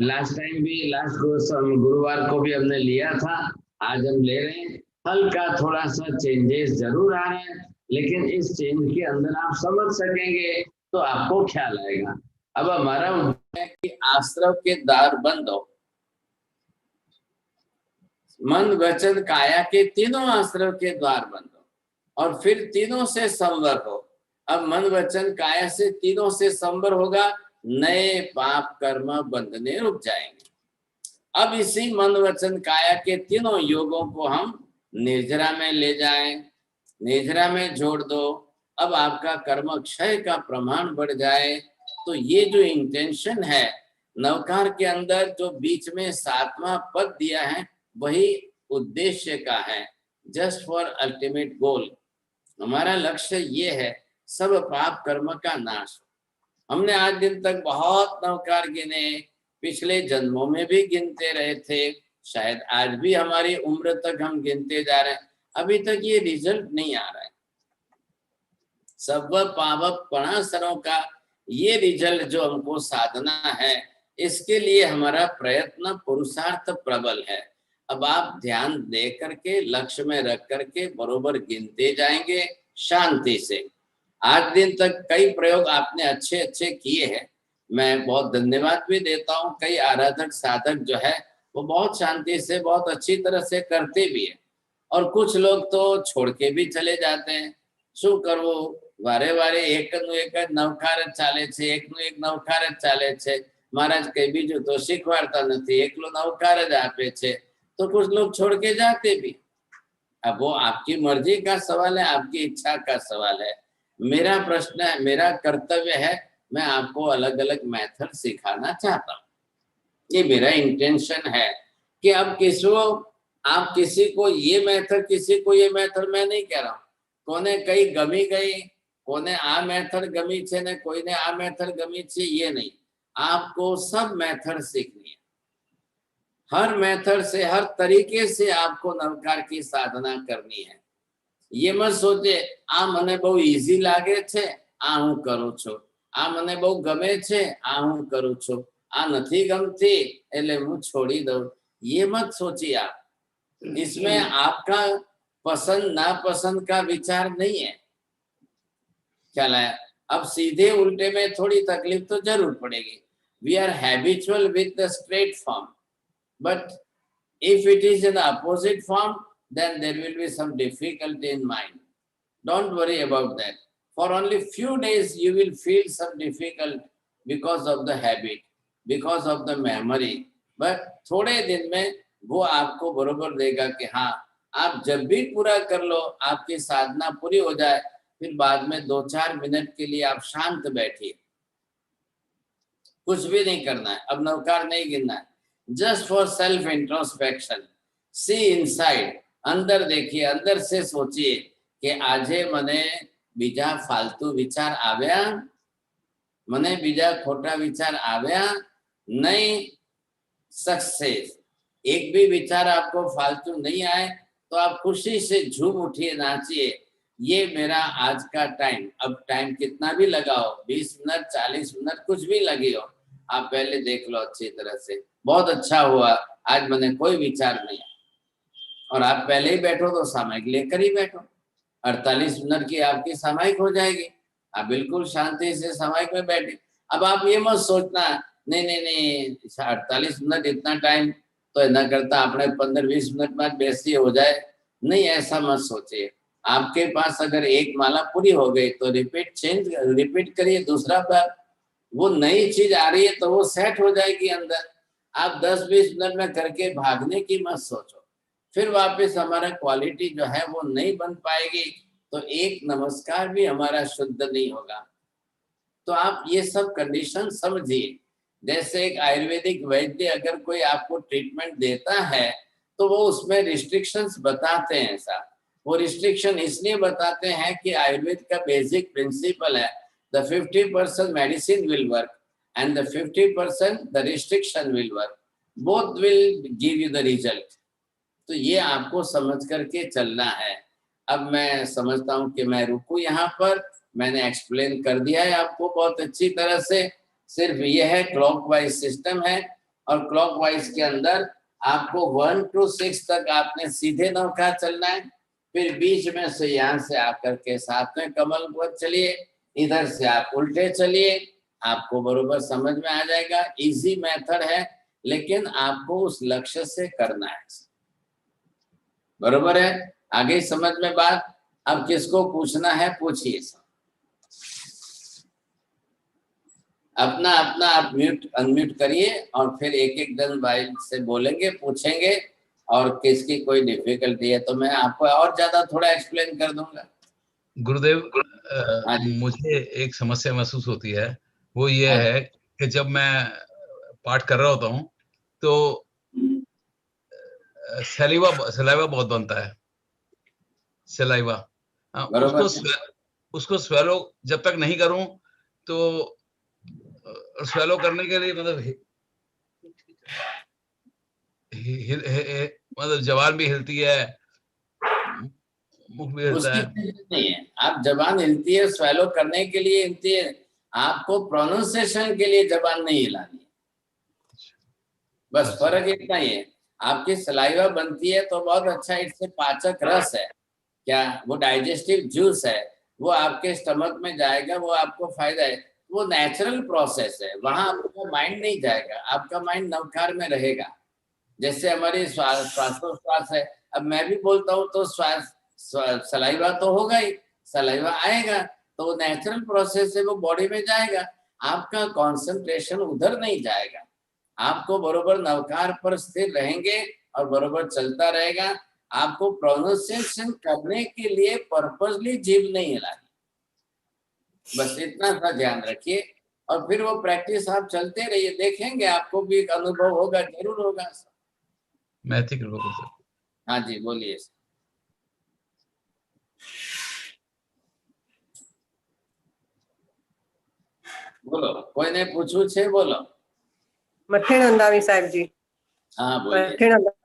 लास्ट टाइम भी, लास्ट गुरुवार को भी हमने लिया था, आज हम ले रहे हैं। हल्का थोड़ा सा चेंजेस जरूर आ रहे हैं, लेकिन इस चेंज के अंदर आप समझ सकेंगे तो आपको ख्याल आएगा। अब हमारा उद्देश्य है कि आश्रव के द्वार बंद हो, मन वचन काया के तीनों आश्रव के द्वार बंद हो, और फिर तीनों से संवर हो। अब मन वचन काया से तीनों से संवर होगा, नए पाप कर्म बंधने रुक जाएंगे। अब इसी मन वचन काया के तीनों योगों को हम निर्जरा में ले जाएं, निर्जरा में जोड़ दो। अब आपका कर्म क्षय का प्रमाण बढ़ जाए। तो ये जो इंटेंशन है नवकार के अंदर, जो बीच में 7वां पद दिया है, वही उद्देश्य का है, जस्ट फॉर अल्टीमेट गोल। हमारा लक्ष्य ये है सब पाप कर्म का नाश। हमने आज दिन तक बहुत नवकार गिने, पिछले जन्मों में भी गिनते रहे थे, शायद आज भी हमारी उम्र तक हम गिनते जा रहे हैं, अभी तक ये रिजल्ट नहीं आ रहा है। सब पावक पणासरों का ये रिजल्ट जो हमको साधना है, इसके लिए हमारा प्रयत्न पुरुषार्थ प्रबल है। अब आप ध्यान दे करके, लक्ष्य में रख करके बरोबर गिनते जाएंगे शांति से। आज दिन तक कई प्रयोग आपने अच्छे अच्छे किए हैं, मैं बहुत धन्यवाद भी देता हूँ। कई आराधक साधक जो है वो बहुत शांति से, बहुत अच्छी तरह से करते भी है, और कुछ लोग तो छोड़ के भी चले जाते हैं। शू करवो, वारे वारे एक नवकार चाले छे, एकનું એક નવકાર જ ચાલે છે, महाराज कई बीजू तो શીખવાડતા નથી, એકલો नवकार જ આપે છે। तो कुछ लोग छोड़ के जाते भी। अब वो आपकी मर्जी का सवाल है, आपकी इच्छा का सवाल है। मेरा प्रश्न है, मेरा कर्तव्य है, मैं आपको अलग अलग मेथड सिखाना चाहता हूँ। ये मेरा इंटेंशन है कि अब आप किसी को ये मेथड, किसी को ये मेथड मैं नहीं कह रहा हूँ। कोने कई गमी गई, कोने आ मेथड गमी छे ने कोईने आ मेथड गमी छे, ये नहीं। आपको सब मेथड सीखनी है। हर मेथड से, हर तरीके से आपको नवकार की साधना करनी है। ये मत सोचे आ मने बहु इजी लागे छे, आ हूँ करूँ छू, आ मने बहु गमे छे, आ हूँ करूँ छू, आ नहीं गमती एले हूँ छोड़ी दऊं। ये मत सोचिए आप। इसमें आपका पसंद नापसंद का विचार नहीं है। ख्याल आया? अब सीधे उल्टे में थोड़ी तकलीफ तो जरूर पड़ेगी। We are habitual with the straight form, but if it is in the opposite form, then there will be some difficulty in mind. Don't worry about that. For only few days you will feel some difficult because of the habit, because of the memory. But थोड़े दिन में वो आपको बरोबर देगा कि हाँ, आप जब भी पूरा कर लो, आपकी साधना पूरी हो जाए, फिर बाद में 2-4 मिनट के लिए आप शांत बैठिए, कुछ भी नहीं करना है, अब नवकार नहीं गिनना है। Just for self introspection, see inside, अंदर देखिए, अंदर से सोचिए कि आजे मने बीजा फालतू विचार आव्या, मने बीजा खोटा विचार आव्या नहीं। सक्सेस, एक भी विचार आपको फालतू नहीं आए तो आप खुशी से झूम उठिए, नाचिए। ये मेरा आज का टाइम, अब टाइम कितना भी लगाओ, 20 मिनट 40 मिनट कुछ भी लगी हो, आप पहले देख लो अच्छी तरह से, बहुत अच्छा हुआ आज मैंने कोई विचार नहीं। और आप पहले ही बैठो तो सामयिक लेकर ही बैठो, 48 मिनट की आपकी सामयिक हो जाएगी, आप बिल्कुल शांति से सामयिक में बैठे। अब आप ये मत सोचना नहीं नहीं नहीं 48 मिनट इतना टाइम तो इतना करता, अपने 15-20 मिनट बाद बेइज्जती हो जाए, नहीं ऐसा मत सोचिए। आपके पास अगर एक माला पूरी हो गई तो रिपीट करिए दूसरा बार, वो नई चीज आ रही है तो वो सेट हो जाएगी अंदर। आप 10-20 मिनट में करके भागने की मत सोचो, फिर वापस हमारा क्वालिटी जो है वो नहीं बन पाएगी, तो एक नमस्कार भी हमारा शुद्ध नहीं होगा। तो आप ये सब कंडीशन समझिए। जैसे एक आयुर्वेदिक वैद्य अगर कोई आपको ट्रीटमेंट देता है तो वो उसमें रिस्ट्रिक्शंस बताते हैं। ऐसा वो रिस्ट्रिक्शन इसलिए बताते हैं कि आयुर्वेद का बेसिक प्रिंसिपल है, the 50% medicine will work and the 50% the restriction will work, both will give you the result. तो ये आपको समझ करके चलना है। अब मैं समझता हूँ कि मैं रुकूं यहाँ पर, मैंने एक्सप्लेन कर दिया है आपको बहुत अच्छी तरह से। सिर्फ ये है क्लॉकवाइज सिस्टम है, और क्लॉकवाइज के अंदर आपको 1 to 6 तक आपने सीधे नौका चलना है, फिर बीच में से यहाँ से आकर के 7वें कमल पर चलिए, इधर से आप उल्टे चलिए, आपको बरोबर समझ में आ जाएगा। इजी मेथड है, लेकिन आपको उस लक्ष्य से करना है। बरोबर है, आगे समझ में बात। अब किसको पूछना है पूछिए, अपना अपना आप म्यूट अनम्यूट करिए, और फिर एक एक जन भाई से बोलेंगे, पूछेंगे, और किसकी कोई डिफिकल्टी है तो मैं आपको और ज्यादा थोड़ा एक्सप्लेन कर दूंगा।
गुरुदेव, मुझे एक समस्या महसूस होती है, वो ये है कि जब मैं पाठ कर रहा होता हूँ तो सलाइवा बहुत बनता है, सलाइवा। उसको स्वेलो जब तक नहीं करूं तो स्वेलो करने के लिए मतलब जबान भी हिलती है, मुख भी हिलता है।
नहीं है, आप जबान हिलती है स्वेलो करने के लिए हिलती है, आपको प्रोनाउंसिएशन के लिए जबान नहीं हिलानी, बस फर्क इतना ही है। आपकी सलाइवा बनती है तो बहुत अच्छा, इससे पाचक रस है क्या, वो डाइजेस्टिव जूस है, वो आपके स्टमक में जाएगा, वो आपको फायदा है, वो नेचुरल प्रोसेस है, वहां आपका माइंड नहीं जाएगा, आपका माइंड नवकार में रहेगा। जैसे हमारी श्वासोश्वास है, अब मैं भी बोलता हूँ तो श्वास सलाइवा तो होगा ही, सलाइवा आएगा तो वो नेचुरल प्रोसेस है, वो बॉडी में जाएगा, आपका कंसंट्रेशन उधर नहीं जाएगा, आपको बरोबर नवकार पर स्थिर रहेंगे और बरोबर चलता रहेगा। आपको प्रोनाउंसिएशन करने के लिए पर्पसली जीभ नहीं हिलानी, बस इतना सा ध्यान रखिए, और फिर वो प्रैक्टिस आप चलते रहिए, देखेंगे आपको भी एक अनुभव होगा, जरूर होगा।
मैथी कृपा कर सर।
हाँ जी बोलिए। बोलो, कोई ने पूछू छे, बोलो।
मथे नंदावी साहब जी।
हाँ बोलिए।
मथे नंदावी,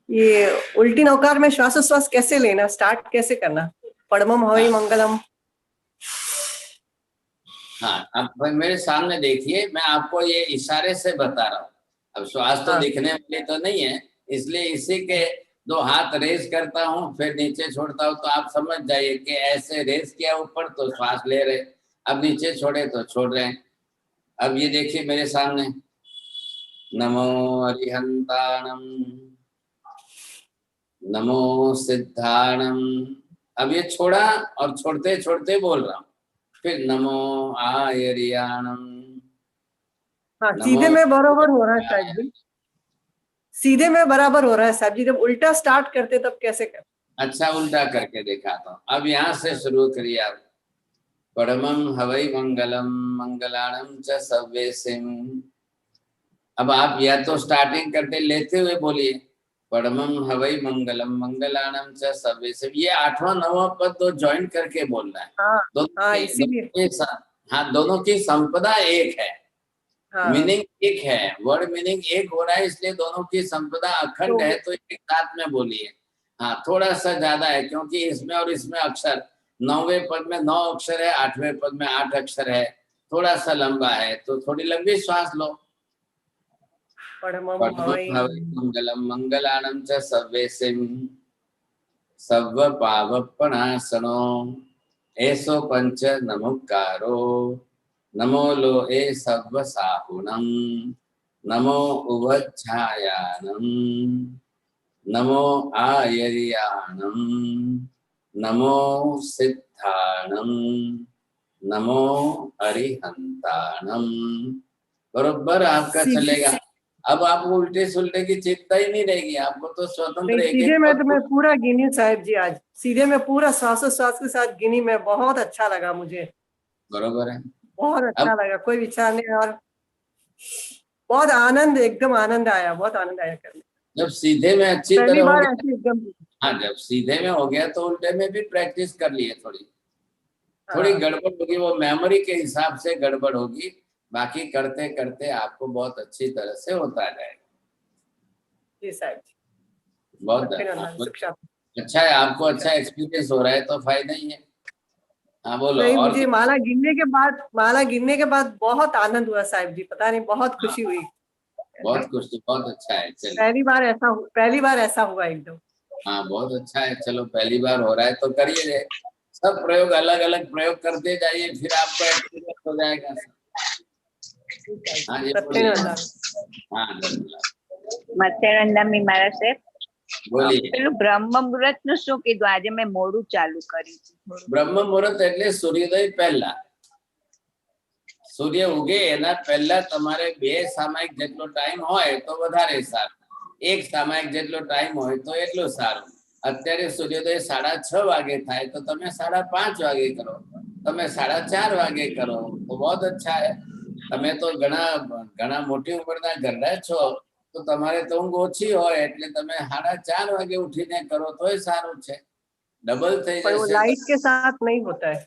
ये उल्टी नौकार में श्वासोश्वास कैसे लेना, स्टार्ट कैसे करना? पड़मम हवई मंगलम।
हाँ, अब मेरे सामने देखिए, मैं आपको ये इशारे से बता रहा हूँ, अब श्वास तो दिखने वाली तो नहीं है, इसलिए इसी के 2 हाथ रेस करता हूँ, फिर नीचे छोड़ता हूँ, तो आप समझ जाइए कि ऐसे रेस किया ऊपर तो श्वास ले रहे, अब नीचे छोड़े तो छोड़ रहे हैं। अब ये देखिए मेरे सामने, नमो अरिहंताणम, नमो सिद्धाणम, अब ये छोड़ा और छोड़ते छोड़ते बोल रहा हूँ, फिर नमो आयरियाणम।
हाँ, सीधे में बराबर हो रहा है साहब जी, सीधे में बराबर हो रहा है साहब जी, जब उल्टा स्टार्ट करते तब कैसे कर?
अच्छा, उल्टा करके दिखाता हूँ, अब यहाँ से शुरू करिए आप। परमं हवै मंगलम मंगलाणं च सव्येसिम। अब आप या तो स्टार्टिंग करते लेते हुए बोलिए, परमं हवै मंगलम मंगलाणं च सव्येसिम, ये 8वां 9वां पद तो ज्वाइन करके बोलना है। दोनों की संपदा एक है, मीनिंग एक है, वर्ड मीनिंग एक हो रहा है, इसलिए दोनों की संपदा अखंड है, तो एक साथ में बोलिए। हाँ थोड़ा सा ज्यादा है, क्योंकि इसमें और इसमें अक्षर 9वें पद में 9 अक्षर है, 8वें पद में 8 अक्षर है, थोड़ा सा लंबा है, तो थोड़ी लंबी श्वास लो।
पढ़मं
पद्मं
भवै
भवै मंगलम मंगलानं च सर्वेसिं सर्व पावपणासनो एसो पंच नमुकारो नमो लो ए सर्व साहुणं नमो उवच्छायानं नमो आयर्याणं नमो सिद्धाणं नमो अरिहंताणं। बरोबर आपका चलेगा। अब आपको उल्टे सुलटे की चिंता ही नहीं रहेगी, आपको तो स्वतंत्र एक
सीधे
एक
में तो मैं पूरा गिनी साहिब जी, आज सीधे में पूरा श्वासोश्वास के साथ गिनी, में बहुत अच्छा लगा मुझे,
बरोबर है।
बहुत अच्छा
अब
लगा, कोई विचार नहीं, और बहुत आनंद, एकदम आनंद आया, बहुत आनंद आया करने।
जब सीधे में अच्छी
पहली
तरह हो
बार
गया,
ऐसे एकदम।
हाँ जब सीधे में हो गया तो उल्टे में भी प्रैक्टिस कर लिए, थोड़ी
हाँ
गड़बड़ होगी, वो मेमोरी के हिसाब से गड़बड़ होगी, बाकी करते करते आपको बहुत अच्छी तरह से होता जाएगा।
जी साहिब जी,
बहुत
शिक्षा
अच्छा है, आपको अच्छा एक्सपीरियंस हो रहा है तो फायदा ही है। हाँ बोलो।
नहीं,
और
मुझे माला गिनने के बाद बहुत आनंद हुआ साहिब जी, पता नहीं, बहुत खुशी हुई।
बहुत कुछ, बहुत अच्छा है। चलिए
पहली बार ऐसा हुआ एकदम।
हाँ बहुत अच्छा है, चलो पहली बार हो रहा है तो करिए, सब प्रयोग अलग अलग प्रयोग करते जाइए, फिर आपको एक्सपीरियंस हो जाएगा। हाँ जी बोलिए। हाँ धन्यवाद,
મત્સ્યાનંદામી મારા સાહેબ,
બોલીએ।
પેલું બ્રહ્મ મુહૂર્ત નું શું કીધું? આજે મેં મોડું ચાલુ કર્યું છે।
બ્રહ્મ મુહૂર્ત એટલે સૂર્યોદય પહેલા, સૂર્ય ઉગે એના પહેલા તમારે 2 સામાયિક જેટલો ટાઈમ હોય તો વધારે સારું, 1 સામાયિક જેટલો ટાઈમ હોય તો એટલું સારું। અત્યારે સૂર્યોદય 6:30 વાગે થાય તો તમે 5:30 વાગે કરો, તમે 4:30 વાગે કરો તો बहुत अच्छा है। તમે તો ઘણા મોટી ઉંમરના ઘરડા છો, તો તમારે તો ઊંઘ ઓછી હોય એટલે તમે 4:30 વાગે ઉઠીને કરો તોય સારું છે, डबल થઈ
पर वो
જશે।
लाइट के साथ नहीं होता है,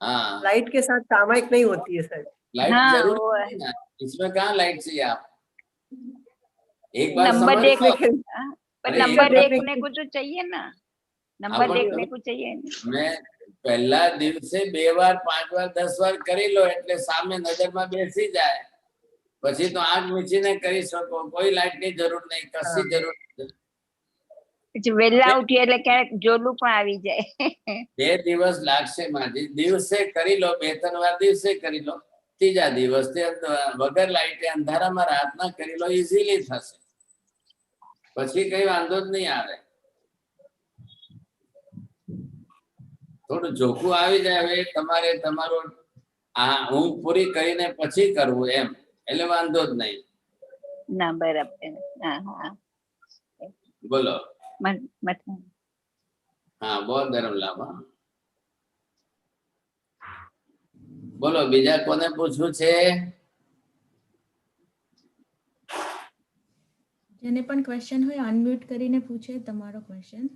हाँ
लाइट के साथ सामायिक नहीं होती है सर।
लाइट
हाँ
जरूरी
वो
नहीं ना, इसमें कहाँ लाइट चाहिए आप, एक बार
नंबर
समझ
देखने
लो।
पर
अरे
नंबर
एक बार
देखने को तो चाहिए ना, नंबर
अपन
देखने को चाहिए ना।
मैं पहला દિવસે 2 વાર 5 વાર 10 વાર કરી લો એટલે સામે નજરમાં બેસી જાય, પછી તો આંખ મીચીને કરી શકો, કોઈ લાઇટની જરૂર નહીં, કશી જરૂર નહીં।
પછી વહેલા ઉઠી એટલે ક્યારેક જોલું પણ આવી જાય।
2 દિવસ લાગશે માજી, દિવસે કરી લો, 2-3 વાર દિવસે કરી લો, ત્રીજા દિવસથી વગર લાઇટે અંધારામાં રાતના કરી લો, ઈઝીલી થશે, પછી કઈ વાંધો જ નહીં આવે। થોડું જોખું આવી જાય, હવે તમારે તમારું આ ઊંઘ પૂરી કરીને પછી કરવું એમ, એટલે વાંધો જ નહીં।
ના બરાબર, હા હા
બોલો।
મત
हाँ बहुत धर्म लाभ। बोलो बीजा कोने पूछવું છે?
જેને પણ ક્વેશ્ચન હોય અનમ્યુટ કરીને પૂછે તમારો ક્વેશ્ચન।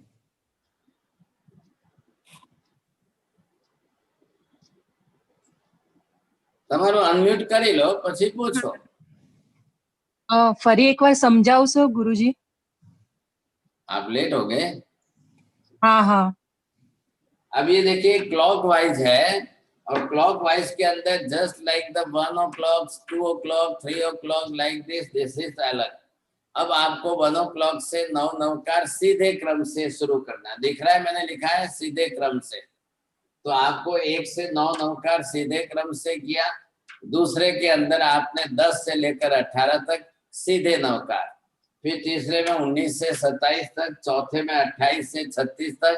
તમારું અનમ્યુટ કરી લો પછી પૂછો।
ફરી એકવાર સમજાવશો ગુરુજી?
आप लेट हो गए।
हाँ हाँ।
अब ये देखिए क्लॉक वाइज है, और क्लॉक वाइज के अंदर just like the 1 o'clock 2 o'clock 3 o'clock like this is अलग। अब आपको 1 o'clock से 9 नवकार सीधे क्रम से शुरू करना, दिख रहा है मैंने लिखा है सीधे क्रम से, तो आपको 1 से 9 नवकार सीधे क्रम से किया, दूसरे के अंदर आपने 10 से लेकर 18 तक सीधे नवकार, फिर तीसरे में 19 से 27 तक, चौथे में 28 से 36 तक,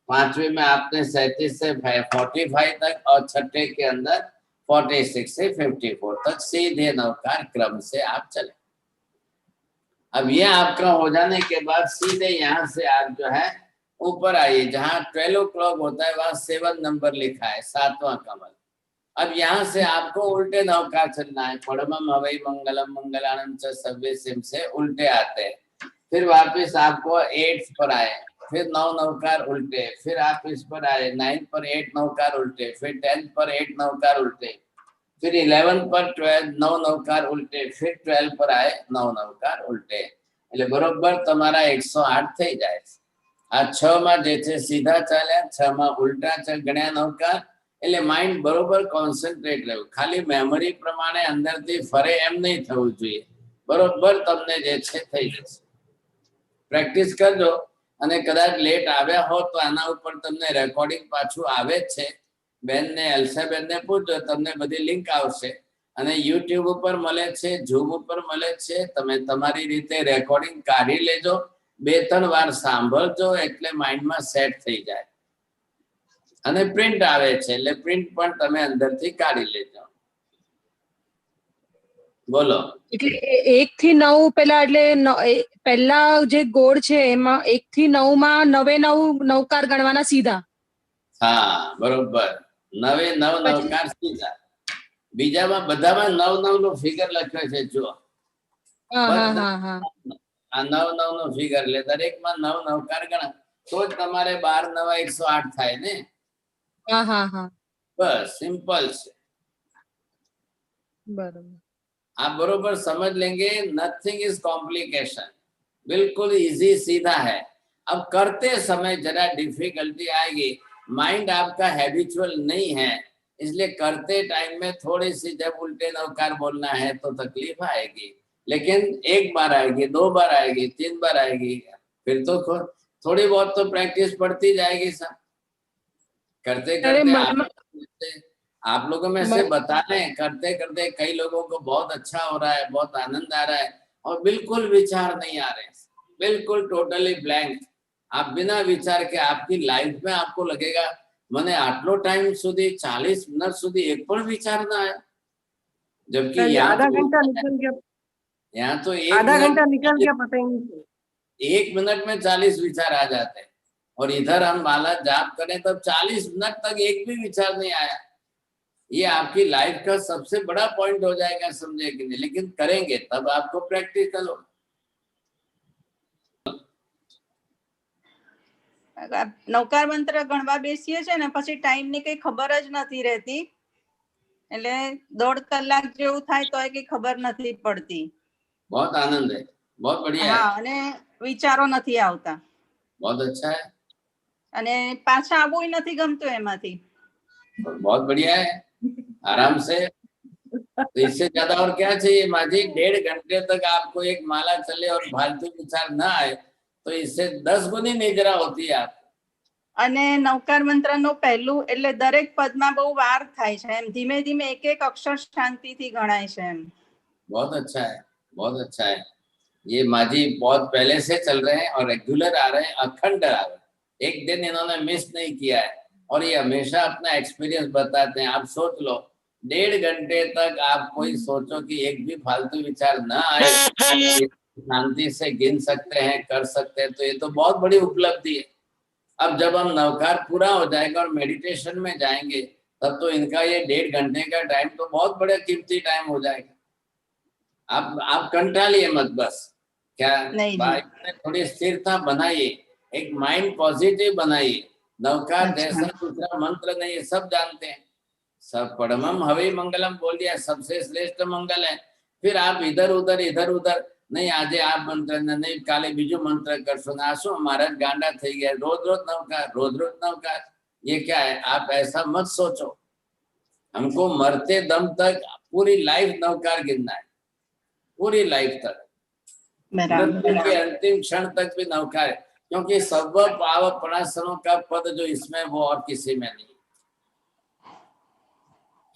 पांचवे में आपने 37 से 45 तक, और छठे के अंदर 46 से 54 तक सीधे नवकार क्रम से आप चले। अब ये आपका हो जाने के बाद सीधे यहाँ से आप जो है ऊपर आइए, जहाँ 12 o'clock होता है वहां 7 नंबर लिखा है, 7वां कमल। अब यहाँ से आपको उल्टे नवकार चलना है, पढ़मं हवै मंगलम मंगलानं च सर्वेसिं से उल्टे आते हैं, फिर वापस आपको 8 पर आए, फिर 9 नवकार उल्टे, फिर आप इस पर आए 9 पर 8 नवकार उल्टे, फिर 10 पर 8 नवकार उल्टे, फिर 11 पर 9 नवकार उल्टे, फिर 12 पर आए 9 नवकार उल्टे, એટલે બરોબર તમારા 108 થઈ જાય। આ 6 માં જે છે સીધા ચાલ્યા, 6 માં ઉલટા ગણ્યા નૌકાર, એટલે માઇન્ડ બરોબર કોન્સન્ટ્રેટ રહ્યું. ખાલી મેમરી પ્રમાણે અંદરથી ફરે એમ નહીં થવું જોઈએ. બરોબર તમને જે છે થઈ જશે. પ્રેક્ટિસ કરજો. અને કદાચ લેટ આવ્યા હો તો આના ઉપર તમને રેકોર્ડિંગ પાછું આવે જ છે. બેનને એલ્સાબેનને પૂછજો, તમને બધી લિંક આવશે. અને યુટ્યુબ ઉપર મળે છે, ઝૂમ ઉપર મળે છે. તમે તમારી રીતે રેકોર્ડિંગ કાઢી લેજો, 2-3 વાર સાંભળજો, એટલે માઇન્ડમાં સેટ થઈ જાય. અને પ્રિન્ટ આવે છે, એટલે પ્રિન્ટ પણ તમે અંદરથી કાઢી લેજો. બોલો.
એટલે 1 થી 9 પેલા, એટલે પહેલા જે ગોળ છે એમાં 1 થી 9 માં 9 નવકાર ગણવાના સીધા.
હા બરોબર, 9 નવકાર સીધા. બીજામાં બધામાં 9 નો ફિગર લખ્યો છે, જો આ 9 નો ફિગર, એટલે દરેકમાં 9 નવકાર ગણા તો જ તમારે 12 9 108 થાય ને. બસ સિंपल છે.
बरोबर.
आप बरोबर समझ लेंगे. नथिंग इज कॉम्प्लिकेशन, बिल्कुल इजी सीधा है. अब करते समय जरा डिफिकल्टी आएगी. माइंड आपका हैबिचुअल नहीं है, इसलिए करते टाइम में थोड़ी सी जब उल्टे नवकार बोलना है तो तकलीफ आएगी. लेकिन 1 बार आएगी, 2 बार आएगी, 3 बार आएगी, फिर तो थोड़ी बहुत तो प्रैक्टिस पड़ती जाएगी सब. करते करते आप लोगों में से बता रहे हैं, करते करते कई लोगों को बहुत अच्छा हो रहा है, बहुत आनंद आ रहा है, और बिल्कुल विचार नहीं आ रहे, बिल्कुल टोटली ब्लैंक. आप बिना विचार के आपकी लाइफ में आपको लगेगा मैंने आटलो टाइम सुधी 40 मिनट सुधी एक पण विचार ना आया. जबकि
आधा घंटा निकल गया,
यहाँ तो
आधा घंटा निकल गया पता ही नहीं.
1 मिनट में 40 विचार आ जाते हैं. और इधर हम माला जाप करें तब 40 मिनट तक एक भी विचार नहीं आया. ये आपकी लाइफ का सबसे बड़ा पॉइंट हो जाएगा, समझे कि नहीं. लेकिन करेंगे तब आपको प्रैक्टिस करो.
નવકાર મંત્ર ગણવા બેસીએ છે ને પછી ટાઈમ ની કઈ ખબર જ નથી રહેતી, એટલે 1.5 કલાક જેવું થાય તો કઈ ખબર નથી પડતી.
बहुत आनंद है, बहुत बढ़िया है.
હા, અને વિચારો નથી આવતા.
बहुत अच्छा है.
અને પાછા આવવું નથી ગમતું એમાંથી.
बहुत बढ़िया है. आराम से. तो इससे ज्यादा और क्या चाहिए माजी. 1.5 घंटे तक आपको एक माला चले और फालतू विचार ना आए तो इससे 10 गुनी निद्रा होती है आप.
અને નવકાર મંત્રનું પહેલું એટલે દરેક પદમાં બહુ વાર થાય છે, એમ ધીમે ધીમે એક એક અક્ષર શાંતિથી ગણાય છે એમ.
बहुत अच्छा है, बहुत अच्छा है. ये माजी बहुत पहले से चल रहे हैं और रेगुलर आ रहे हैं, अखंड आ रहे हैं. एक दिन इन्होंने मिस नहीं किया है और ये हमेशा अपना एक्सपीरियंस बताते हैं. आप सोच लो 1.5 घंटे तक आप कोई सोचो कि एक भी फालतू विचार ना आए, शांति से गिन सकते हैं, कर सकते हैं, तो ये तो बहुत बड़ी उपलब्धि है. अब जब हम नवकार पूरा हो जाएगा और मेडिटेशन में जाएंगे तब तो इनका ये 1.5 घंटे का टाइम तो बहुत बड़ा कीमती टाइम हो जाएगा. आप कंटालिए मत. बस क्या में थोड़ी स्थिरता बनाइए, एक माइंड पॉजिटिव बनाइए. नवकार जैसा दूसरा मंत्र नहीं है, सब जानते हैं. सब परमम हवि मंगलम बोल दिया, सबसे श्रेष्ठ मंगल है. फिर आप इधर उधर नहीं, आजे आप मंत्र नहीं, काले बीजू मंत्र करशो ना. शू महाराज गांडा थई गया, रोज रोज नवकार. ये क्या है. आप ऐसा मत सोचो. हमको मरते दम तक पूरी लाइफ नवकार गिनना है, पूरी लाइफ तक, मृत्यु के अंतिम क्षण तक भी नवकार है. क्योंकि सब पाव परासनों का पद जो इसमें वो और किसी में नहीं,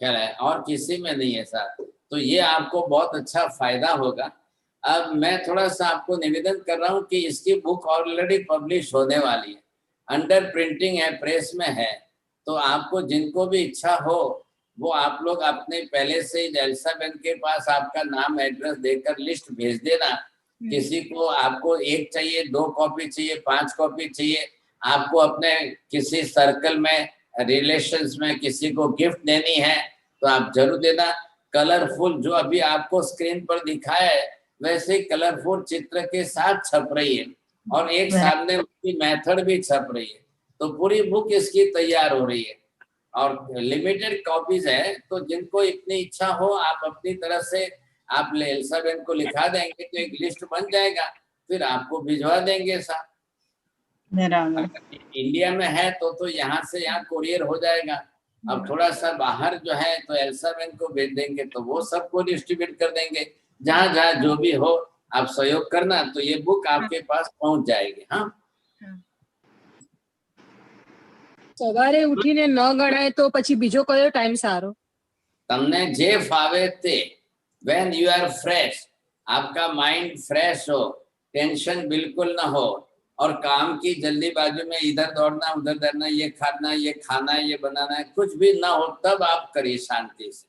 क्या है, और किसी में नहीं है सर. तो ये आपको बहुत अच्छा फायदा होगा. अब मैं थोड़ा सा आपको निवेदन कर रहा हूँ कि इसकी बुक ऑलरेडी पब्लिश होने वाली है, अंडर प्रिंटिंग है, प्रेस में है. तो आपको जिनको भी इच्छा हो वो आप लोग अपने पहले से ही एल्साबेन के पास आपका नाम एड्रेस देकर लिस्ट भेज देना. किसी को आपको 1 चाहिए, 2 कॉपी चाहिए, 5 कॉपी चाहिए, आपको अपने किसी सर्कल में, रिलेशंस में किसी को गिफ्ट देनी है तो आप जरूर देना. कलरफुल जो अभी आपको स्क्रीन पर दिखाया है वैसे कलरफुल चित्र के साथ छप रही है और एक सामने उसकी मेथड भी छप रही है. तो पूरी बुक इसकी तैयार हो रही है और लिमिटेड कॉपीज है. तो जिनको इतनी इच्छा हो आप अपनी तरफ से आप एल्साबेन को लिखा देंगे तो एक लिस्ट बन जाएगा, फिर आपको भिजवा देंगे साहब.
बराबर।
इंडिया में है तो यहाँ से यहाँ कोरियर हो जाएगा। अब थोड़ा सा बाहर जो है तो एल्सा बैंक को भेज देंगे तो वो सबको डिस्ट्रीब्यूट कर देंगे। जहाँ जहाँ जो भी हो आप सहयोग करना तो ये बुक आपके पास पहुंच जाएगी। हाँ,
સવારે ઉઠીને ન ગણાય તો પછી બીજો કયો ટાઈમ સારો?
તમને જે ફાવે તે, when you are fresh, आपका माइंड फ्रेश हो, टेंशन बिल्कुल ना हो और काम की जल्दीबाजी में इधर दौड़ना उधर दौड़ना, ये खाना है ये बनाना है, कुछ भी ना हो, तब आप करिए शांति से।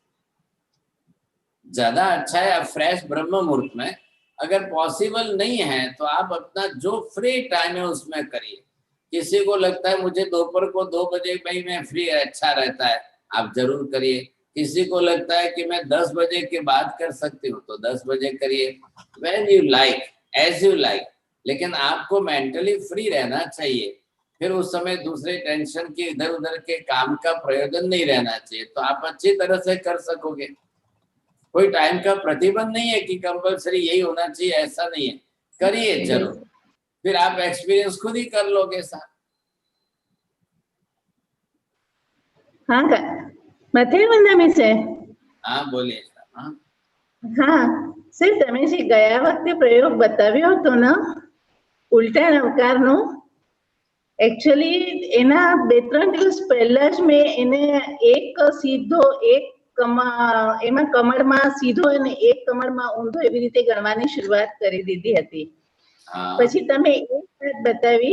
ज्यादा अच्छा है आप फ्रेश ब्रह्म मुहूर्त में। अगर पॉसिबल नहीं है तो आप अपना जो फ्री टाइम है उसमें करिए। किसी को लगता है मुझे दोपहर को 2 बजे भाई मैं फ्री अच्छा रहता है, आप जरूर करिए। किसी को लगता है कि मैं 10 बजे के बाद कर सकती हूँ तो 10 बजे करिए। When you like, as you like, लेकिन आपको मेंटली फ्री रहना चाहिए। फिर उस समय दूसरे टेंशन के इधर उधर के काम का प्रयोजन नहीं रहना चाहिए, तो आप अच्छी तरह से कर सकोगे। कोई टाइम का प्रतिबंध नहीं है कि कंपलसरी यही होना चाहिए, ऐसा नहीं है, करिए जरूर, फिर आप एक्सपीरियंस खुद ही कर लोगे साहब।
हाँ मथेर वंदामी से
हाँ बोलिए।
हाँ सर, તમે જે ગયા વખતે પ્રયોગ બતાવ્યો હતો ને ઉલટા નવકારનો, એકચ્યુઅલી એના 2-3 દિવસ પહેલા જ મેં એને એક સીધો એક એમાં કમળમાં સીધો અને એક કમળમાં ઊંધો એવી રીતે ગણવાની શરૂઆત કરી દીધી હતી। પછી તમે એક વાત બતાવી,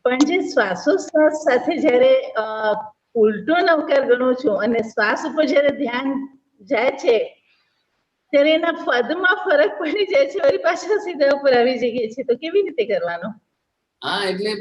પણ જે શ્વાસોશ્વાસ સાથે જ્યારે ઉલટો નવકાર ગણું છું અને શ્વાસ ઉપર જ્યારે ધ્યાન જાય છે ત્યારે એના પદમાં ફરક પડી જાય છે, વળી પાછા સીધા ઉપર આવી જઈએ છે, તો કેવી રીતે કરવાનો?
હા, એટલે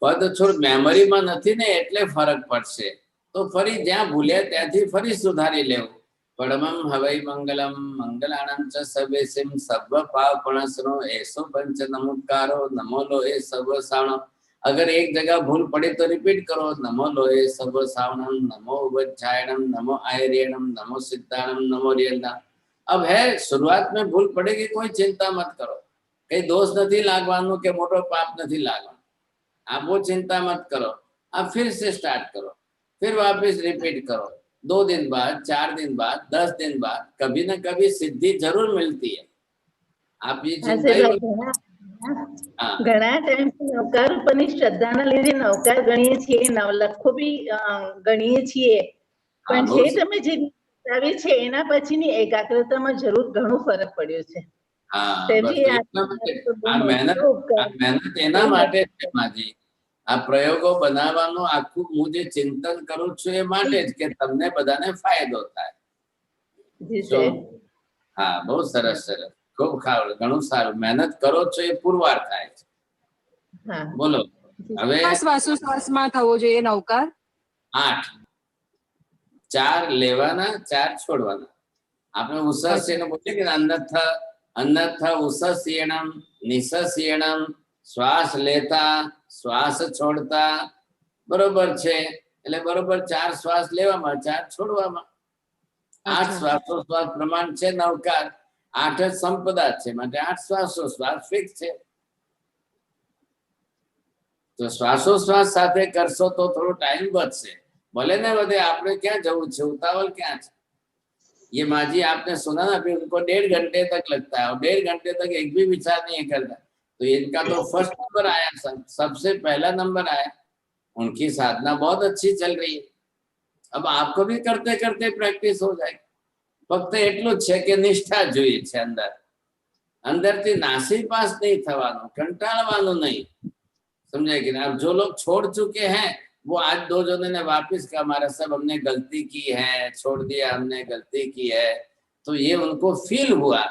પદ છોડ મેમરીમાં નથી ને એટલે ફરક પડશે, તો ફરી જ્યાં ભૂલ્યા ત્યાંથી ફરી સુધારી લેવું। પરમમ હવૈ મંગલમ મંગલાણમ ચ સર્વેસિમ સર્વ પાપણસનો એસો પંચ નમોકારો નમો લોહે સર્વ સાવણમ। अगर एक जगह भूल पड़े तो रिपीट करो, नमो लोहे सर्व सावणम, नमो वज्रायणम, नमो आयर्यणम, नमो सिद्धाणम, नमो रियंदा। अब है शुरुआत में भूल पड़ेगी, कोई चिंता मत करो, कई दोष नहीं लागवानो के मोटो पाप नहीं लागवानो, आप वो चिंता मत करो। अब फिर से स्टार्ट करो, फिर वापस रिपीट करो। 2 दिन बाद, 4 दिन बाद, 10 दिन बाद कभी ना कभी सिद्धि जरूर मिलती है। आप ये चिंता
ઘણા ટાઈમ નવકાર ઉપરની શ્રદ્ધાના લીધે નવકાર ગણીએ છીએ, નવલખો બી ગણીએ છીએ, પણ જે તમે જે બતાવી છે એના પછીની એકાગ્રતામાં જરૂર ઘણું ફરક પડ્યો છે।
મહેનત એના માટે છે માજી, આ પ્રયોગો બનાવવાનું આખું હું જે ચિંતન કરું છું એ માટે જ કે તમને બધાને ફાયદો થાય। હા, બહુ સરસ સરસ, खूब घणું સારું, મહેનત કરો છો એ પુરવાર થાય છે। બોલો હવે
શ્વાસોશ્વાસમાં થવો જોઈએ નવકાર
8, 4 લેવાના 4 છોડવાના। આપણે ઉસસ્યને બોલીએ કે अन्नथ उसस्येणम निसस्येणम, શ્વાસ લેતા શ્વાસ છોડતા, બરોબર છે, એટલે બરોબર 4 શ્વાસ લેવામાં 4 છોડવામાં। 8 શ્વાસોશ્વાસ પ્રમાણ છે નવકાર, 8 જ સંપદા છે, માટે 8 શ્વાસોશ્વાસ ફિક્સ છે। તો શ્વાસોશ્વાસ સાથે કરશો તો થોડો ટાઈમ બચશે, ભલે ને વધે, આપણે ક્યાં જવું છે, ઉતાવળ ક્યાં છે। ये माजी आपने सुना ना, फिर उनको 1.5 घंटे तक लगता है और 1.5 घंटे तक एक भी विचार नहीं करता, तो इनका तो फर्स्ट नंबर आया, सबसे पहला नंबर आया। उनकी साधना बहुत अच्छी चल रही है। अब आपको भी करते करते प्रैक्टिस हो जाएगी। फक्त એટલું જ છે કે નિષ્ઠા જોઈએ છે, અંદરથી નાસીપાસ नहीं થવાનું, કંટાળવાનું नहीं, समझे कि नहीं। अब जो लोग छोड़ चुके हैं वो आज 2 जनों ने वापस कहा हमारा सब हमने गलती की है, छोड़ दिया हमने, गलती की है, तो ये उनको फील हुआ,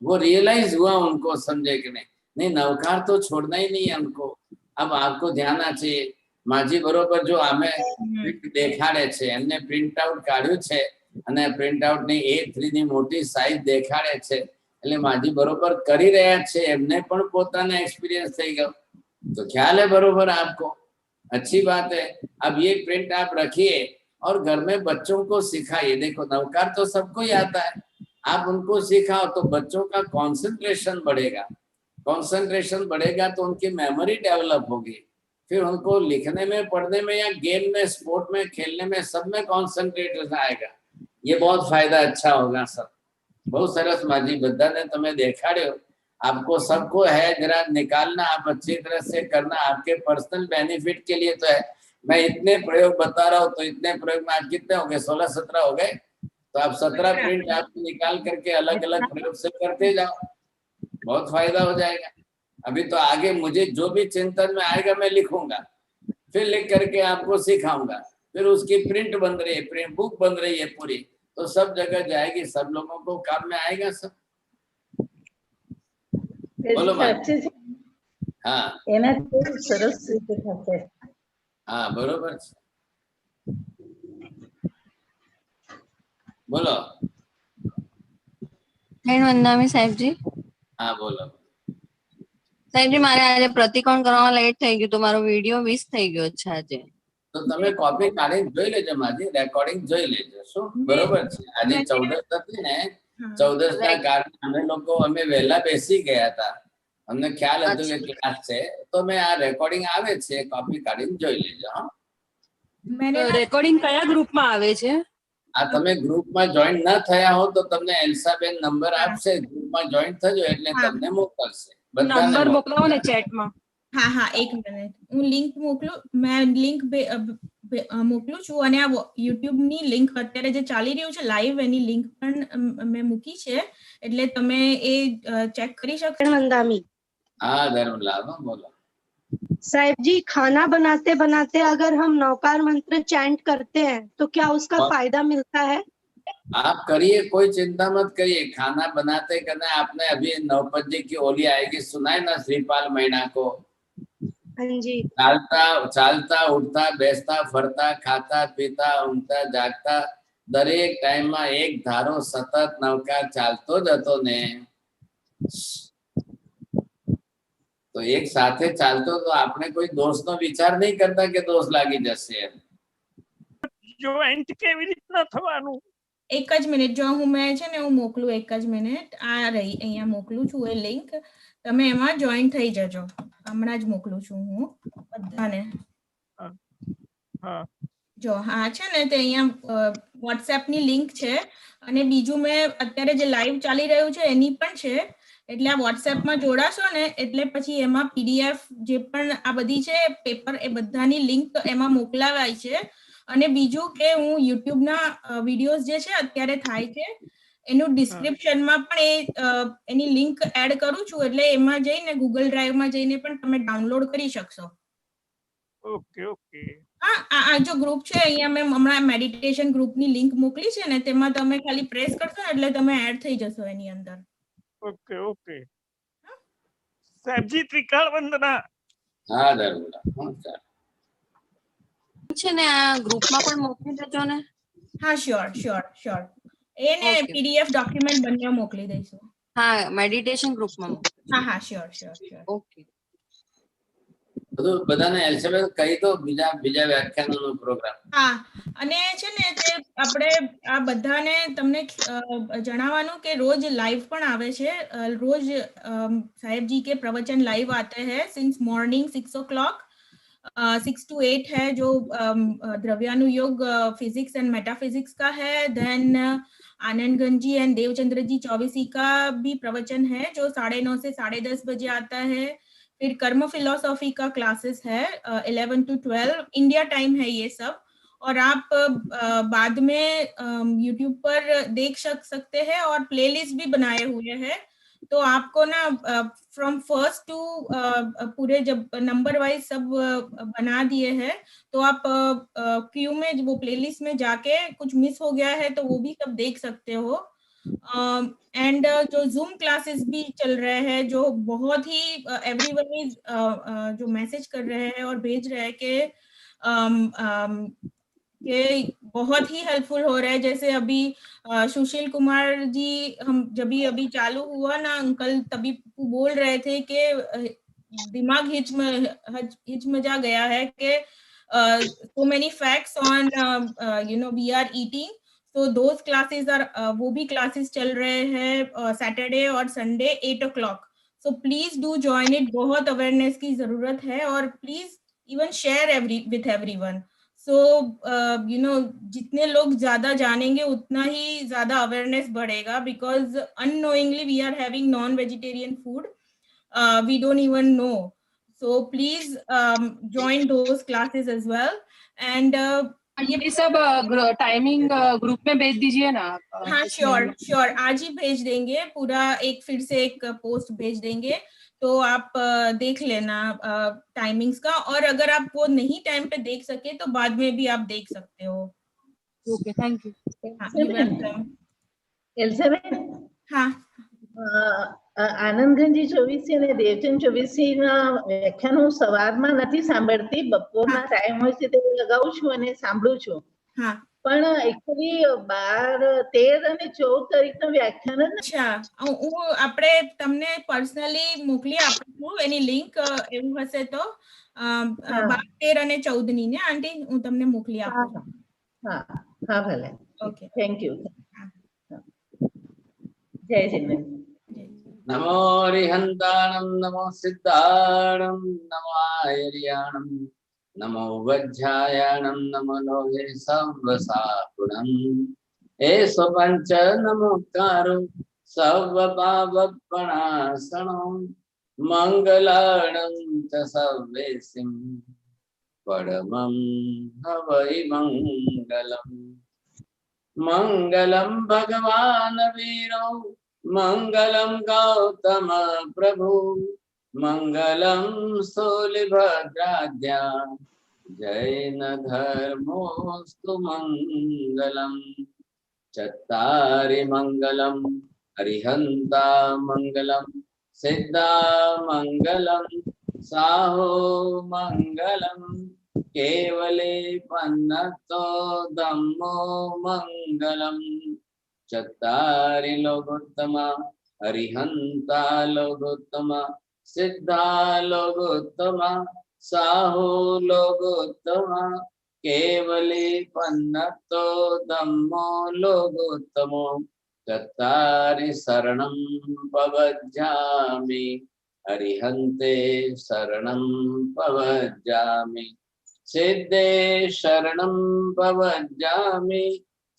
वो रियलाइज हुआ उनको, समझे कि नहीं नवकार तो छोड़ना ही नहीं है उनको। अब आपको ध्यान आ चाहिए, माजी बरोबर जो हमें देखाड़े छे एमने प्रिंट आउट काढ्યું છે અને પ્રિન્ટ આઉટ ની A3 ની મોટી સાઈઝ દેખાડે છે, એટલે માજી બરોબર કરી રહ્યા છે, એમને પણ પોતાનો એક્સપીરિયન્સ થઈ ગયો, तो ख्याल है बरोबर आपको, अच्छी बात है। अब ये प्रिंट आप रखिए और घर में बच्चों को सिखाइए। देखो नवकार तो सबको ही आता है, आप उनको सिखाओ तो बच्चों का कंसंट्रेशन बढ़ेगा, कंसंट्रेशन बढ़ेगा तो उनकी मेमोरी डेवलप होगी, फिर उनको लिखने में, पढ़ने में या गेम में, स्पोर्ट में, खेलने में, सब में कॉन्सेंट्रेट आएगा। ये बहुत फायदा अच्छा होगा सर। बहुत सरस माजी, बधाने तमे देखाड्यो, आपको सबको है, जरा निकालना, आप अच्छी तरह से करना, आपके पर्सनल बेनिफिट के लिए तो है। मैं इतने प्रयोग बता रहा हूँ, तो इतने प्रयोग में आज कितने हो गए? 16-17 हो गए। तो आप 17 प्रिंट आप निकाल करके अलग अलग प्रयोग से करते जाओ, बहुत फायदा हो जाएगा। अभी तो आगे मुझे जो भी चिंतन में आएगा मैं लिखूंगा, फिर लिख करके आपको सिखाऊंगा, फिर उसकी प्रिंट बन रही है, प्रिंट बुक बन रही है पूरी, तो सब जगह जाएगी, सब लोगों को काम में आएगा सब। बोलो माँ। हाँ
सरस रीते थशे।
हाँ बरोबर। बोलो।
વંદામી સાહેબજી।
हाँ बोलो
સાહેબજી મારે આજે પ્રતિકોણ કરવામાં લેટ થઈ ગયું, તો મારો વિડિયો મિસ થઈ ગયો છે આજે।
તો તમે કોપી કાઢીને જોઈ લેજો માજી, રેકોર્ડિંગ જોઈ લેજો શું? બરોબર છે। આજે 14 હતી ને, 14 ના કારણે અમે લોકો અમે વહેલા બેસી ગયા હતા, અમને ખ્યાલ હતો કે ક્લાસ છે, તો મેં આ રેકોર્ડિંગ આવે છે, કોપી કાઢીને જોઈ લેજો। હા,
રેકોર્ડિંગ કયા ગ્રુપમાં આવે છે?
આ તમે ગ્રુપમાં જોઈન ન થયા હો તો તમને એલ્સાબેન નંબર આપશે, ગ્રુપમાં જોઈન થજો એટલે તમને મોકલશે।
નંબર મોકલાવો ને ચેટમાં।
હા હા, એક મિનિટ, હું લિંક મોકલું, મેં લિંક મોકલું છું, અને આ યુટ્યુબ ની લિંક અત્યારે જે ચાલી રહ્યું છે લાઈવ, એની લિંક પણ મેં મૂકી છે, એટલે તમે એ ચેક કરી શકશો।
વંદામી।
हाँ धर्मलाल, बोलो।
साहिब जी, खाना बनाते बनाते अगर हम नौकार मंत्र चैंट करते हैं तो क्या उसका फायदा मिलता है?
आप करिए, कोई चिंता मत करिए। खाना बनाते करना, आपने अभी नवपत जी की ओली आएगी, सुनाए ना श्रीपाल मैना को?
हाँ जी।
चालता उठता बेसता फरता खाता पीता ઊંઘતા જાગતા દરેક ટાઈમમાં એક ધારો સતત નવકાર ચાલતો જ હતો ને, તો એક સાથે ચાલતો તો આપણે કોઈ દોષનો વિચાર નહીં કરતા કે દોષ લાગી જશે।
જોઈન્ટ કેવી રીતના થવાનું?
એક જ મિનિટ, જો હું મેં છે ને હું મોકલું, એક જ મિનિટ, આ રહી અહીંયા મોકલું છું એ લિંક, તમે એમાં જોઈન થઈ જજો, હમણાં જ મોકલું છું હું બધાને। જો હા છે ને, તે અહીંયા WhatsApp ની લિંક છે, અને બીજું મેં અત્યારે જે લાઈવ ચાલી રહ્યું છે એની પણ છે, એટલે આ WhatsApp માં જોડાશો ને એટલે પછી એમાં PDF જે પણ આ બધી છે પેપર, એ બધાની લિંક એમાં મોકલાવાય છે। અને બીજું કે હું YouTube ના વિડિયોઝ જે છે અત્યારે થાય છે એનું ડિસ્ક્રિપ્શનમાં પણ એની લિંક એડ કરું છું, એટલે એમાં જઈને Google Drive માં જઈને પણ તમે ડાઉનલોડ કરી શકશો।
Okay okay.
હા, આ જો ગ્રુપ છે અહીંયા મેં હમણાં મેડિટેશન ગ્રુપની લિંક મોકલી છે ને, તેમાં તમે ખાલી પ્રેસ કરશો એટલે તમે એડ થઈ જશો એની અંદર।
ઓકે ઓકે સાહેબજી, ત્રિકાળ વંદના।
હા ધર્મલાલ,
છે ને આ ગ્રુપમાં પણ મોકલી દેજો ને।
હા શ્યોર શ્યોર શ્યોર, એને PDF ડોક્યુમેન્ટ બંને મોકલી દઈશું।
હા, મેડિટેશન ગ્રુપમાં મોકલી।
હા હા શ્યોર શ્યોર શ્યોર,
ઓકે।
બધું બધાને એલ્સાબેન કહી દો, બીજા વ્યાખ્યાનોનો પ્રોગ્રામ।
હા, અને છે ને તે આપણે આ બધાને તમને જણાવવાનું કે રોજ લાઈવ પણ આવે છે, રોજ साहेब जी के प्रवचन लाइव आते हैं सिंस मॉर्निंग 6 o'clock, 6 to 8 है जो द्रव्यानुयोग फिजिक्स एंड मेटाफिजिक्स का है। देन आनंद गंजी एंड देवचंद्र जी चौबीसी का भी प्रवचन है जो 9:30 से 10:30 बजे आता है। फिर कर्म फिलोसॉफी का क्लासेस है 11 to 12 इंडिया टाइम है ये सब, और आप बाद में YouTube पर देख सकते हैं, और प्लेलिस्ट भी बनाए हुए हैं, तो आपको ना फ्रॉम फर्स्ट टू पूरे जब नंबर वाइज सब बना दिए हैं, तो आप क्यू में वो प्लेलिस्ट में जाके कुछ मिस हो गया है तो वो भी सब देख सकते हो। एंड जो जूम क्लासेस भी चल रहे हैं, जो बहुत ही एवरीवन इज जो मैसेज कर रहे हैं और भेज रहे हैं कि बहुत ही हेल्पफुल हो रहा है। जैसे अभी सुशील कुमार जी, हम जब अभी चालू हुआ ना अंकल, तभी बोल रहे थे कि दिमाग हिचमजा गया है कि so many facts on we are eating, so those classes are वो भी क्लासेस चल रहे हैं सैटरडे और Sunday 8 o'clock, so please do join it। बहुत अवेयरनेस की जरूरत है, और please even share with everyone. So जितने लोग ज्यादा जानेंगे उतना ही ज्यादा अवेयरनेस बढ़ेगा, because unknowingly we are having non-vegetarian food, we don't even know. So please join those classes as well. And
ये सब टाइमिंग ग्रुप में भेज दीजिए ना।
हाँ श्योर आज ही भेज देंगे, पूरा एक फिर से एक पोस्ट भेज देंगे, तो आप देख लेना टाइमिंग्स का, और अगर आप वो नहीं टाइम पे देख सके तो बाद में भी आप देख सकते हो।
Okay, thank you.
वेलकम।
એલ્સાબેન,
हाँ
આનંદગંજી 24 અને દેવચંદ 24 ના વ્યાખ્યાન હું સવારમાં નથી સાંભળતી, બપોરના ટાઈમ હોય છે તે લગાવું છું અને સાંભળું છું,
हाँ
પણ એકચ્યુઅલી 12, 13 અને 14 તારીખનું વ્યાખ્યાન જ
અચ્છા, હું આપણે તમને પર્સનલી મોકલી આપું છું એની લિંક, એવું હશે તો 12, 13 અને 14 ની ને આંટી હું તમને મોકલી આપું છું।
હા ભલે,
ઓકે,
થેન્ક યુ, જય શ્રી
नमो रिहंताणं नमो सिद्धाणं नमो आयर्याणं नमो वज्रायाणं नमो लोहे सर्वसाकुणं एष पंच नमोकारो सर्वपावपणासनो मंगलाणं च सर्वेसिं परमं हवै मंगलम्। मंगलम भगवान वीरो मंगलम गौतम प्रभु मंगलम स्थूलिभद्राद्या जैन धर्मोस्तु मंगलम। चत्तारि मंगलम अरिहंता मंगलम सिद्धा मंगलम साहो मंगलम केवले पन्नतो धम्मो मंगलम। चत्तारि लोकोत्तमा अरिहंता लोकोत्तमा सिद्धा लोकोत्तमा साहो लोकोत्तमा केवले पन्नतो धम्मो लोकोत्तमो। चत्तारि शरणं पवज्जामि अरिहन्ते शरणं पवज्जामि सिद्धे शरणं पवज्जामि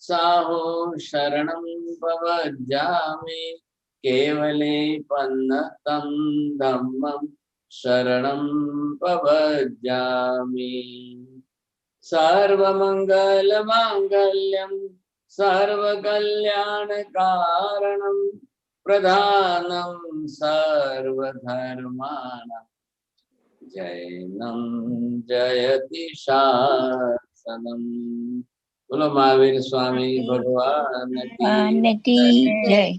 साहो शरणं पवज्जामि केवले पन्नतं धम्मं शरणं पवज्जामि। सर्वमङ्गलमाङ्गल्यं सर्वकल्याणकारणं प्रधानं सर्वधर्माणां जैनं जयति शासनम्। बोलो महावीर स्वामी भगवान
की जय।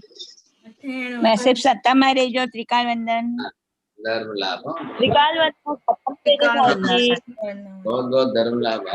मैसेज सत्ता मारे जो त्रिकाल वंदन
धर्म लाभ,
त्रिकाल वंदन
बहुत बहुत धर्म लाभ।